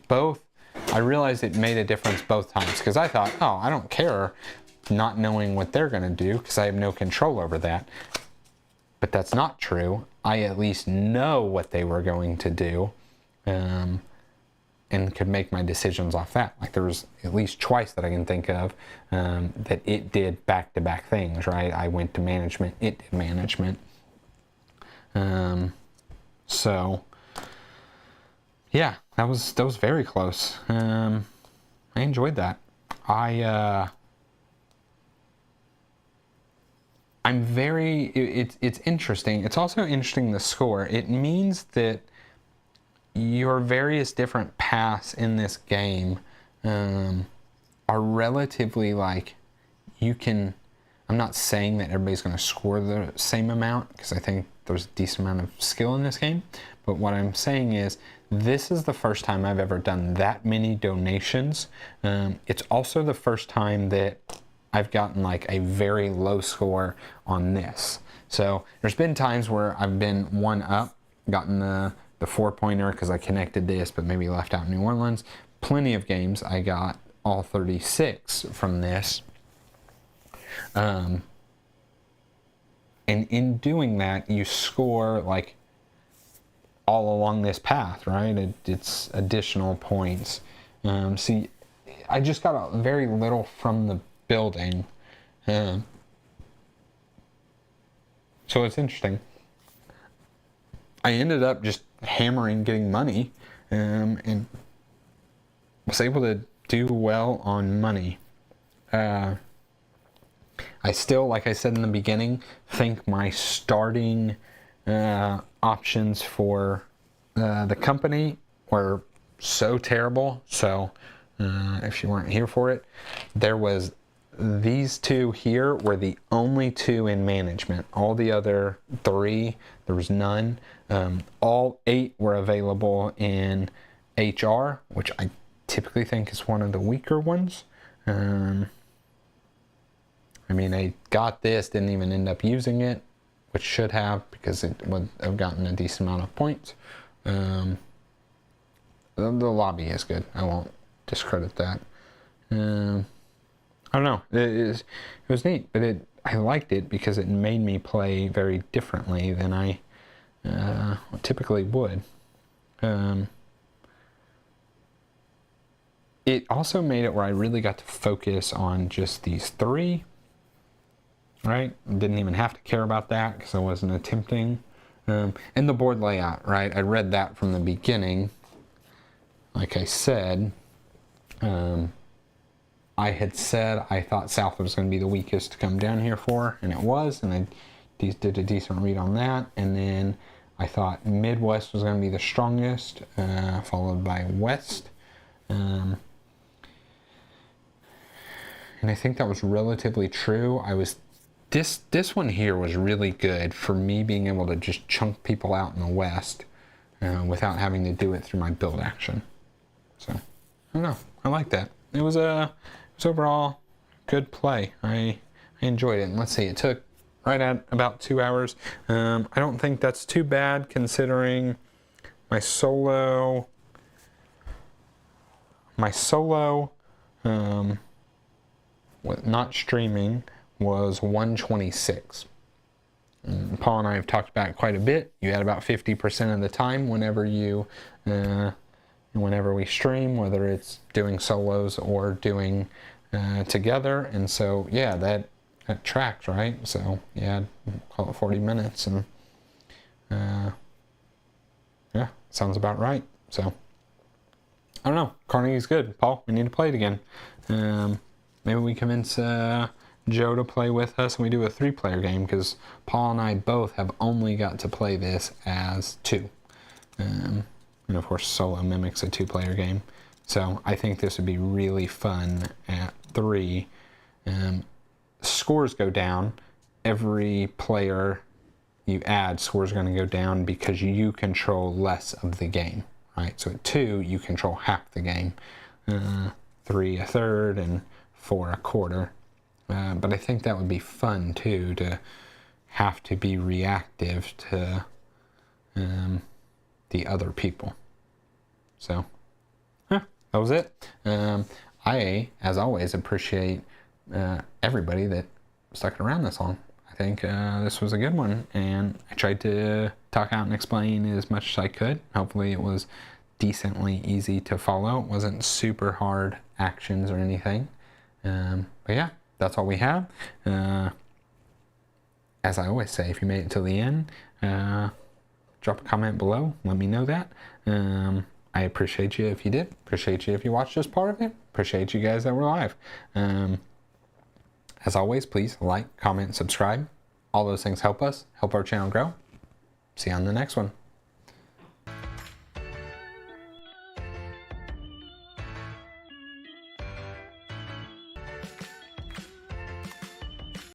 I realized it made a difference both times because I thought, oh, I don't care not knowing what they're going to do because I have no control over that. But that's not true. I at least know what they were going to do, and could make my decisions off that. Like there was at least twice that I can think of that it did back-to-back things, right? I went to management, it did management. So yeah, that was very close. I enjoyed that. It's interesting. It's also interesting, the score. It means that your various different paths in this game are relatively like, I'm not saying that everybody's going to score the same amount because I think there's a decent amount of skill in this game, but what I'm saying is this is the first time I've ever done that many donations. It's also the first time that I've gotten like a very low score on this. So there's been times where I've been 1 up, gotten the 4-pointer because I connected this but maybe left out New Orleans. Plenty of games I got all 36 from this. And in doing that, you score like all along this path, right? It's additional points. See, I just got very little from the building. So it's interesting. I ended up just hammering getting money, and was able to do well on money. I still, like I said in the beginning, think my starting options for the company were so terrible. So if you weren't here for it, there was these 2 here were the only 2 in management. All the other 3, there was none. All 8 were available in HR, which I typically think is one of the weaker ones. I mean, I got this, didn't even end up using it, which should have, because it would have gotten a decent amount of points. The lobby is good. I won't discredit that. I don't know. It was neat, but I liked it because it made me play very differently than I typically would. It also made it where I really got to focus on just these three, right? Didn't even have to care about that because I wasn't attempting. And the board layout, right? I read that from the beginning. Like I said, I had said I thought South was going to be the weakest to come down here for, and it was, and I did a decent read on that. And then I thought Midwest was going to be the strongest, followed by West. And I think that was relatively true. This one here was really good for me being able to just chunk people out in the West without having to do it through my build action. So, I don't know. I like that. It was overall good play. I enjoyed it. And let's see, it took right at about 2 hours. I don't think that's too bad considering my solo, with not streaming, was 126. Paul and I have talked about it quite a bit. You had about 50% of the time whenever we stream, whether it's doing solos or doing together. And so, yeah, that tracks, right? So, yeah, call it 40 minutes. And, yeah, sounds about right. So, I don't know. Carnegie's good. Paul, we need to play it again. Maybe we convince Joe to play with us and we do a 3-player game, because Paul and I both have only got to play this as 2. And of course, solo mimics a 2-player game. So I think this would be really fun at 3. Scores go down. Every player you add, scores are going to go down because you control less of the game, right? So at 2, you control half the game. 3 a third, and 4 a quarter. But I think that would be fun too, to have to be reactive to the other people. So, that was it. I, as always, appreciate everybody that stuck around this long. I think this was a good one, and I tried to talk out and explain as much as I could. Hopefully it was decently easy to follow. It wasn't super hard actions or anything. But yeah, that's all we have. As I always say, if you made it to the end, drop a comment below. Let me know that. I appreciate you if you did. Appreciate you if you watched this part of it. Appreciate you guys that were live. As always, please like, comment, subscribe. All those things help us, help our channel grow. See you on the next one.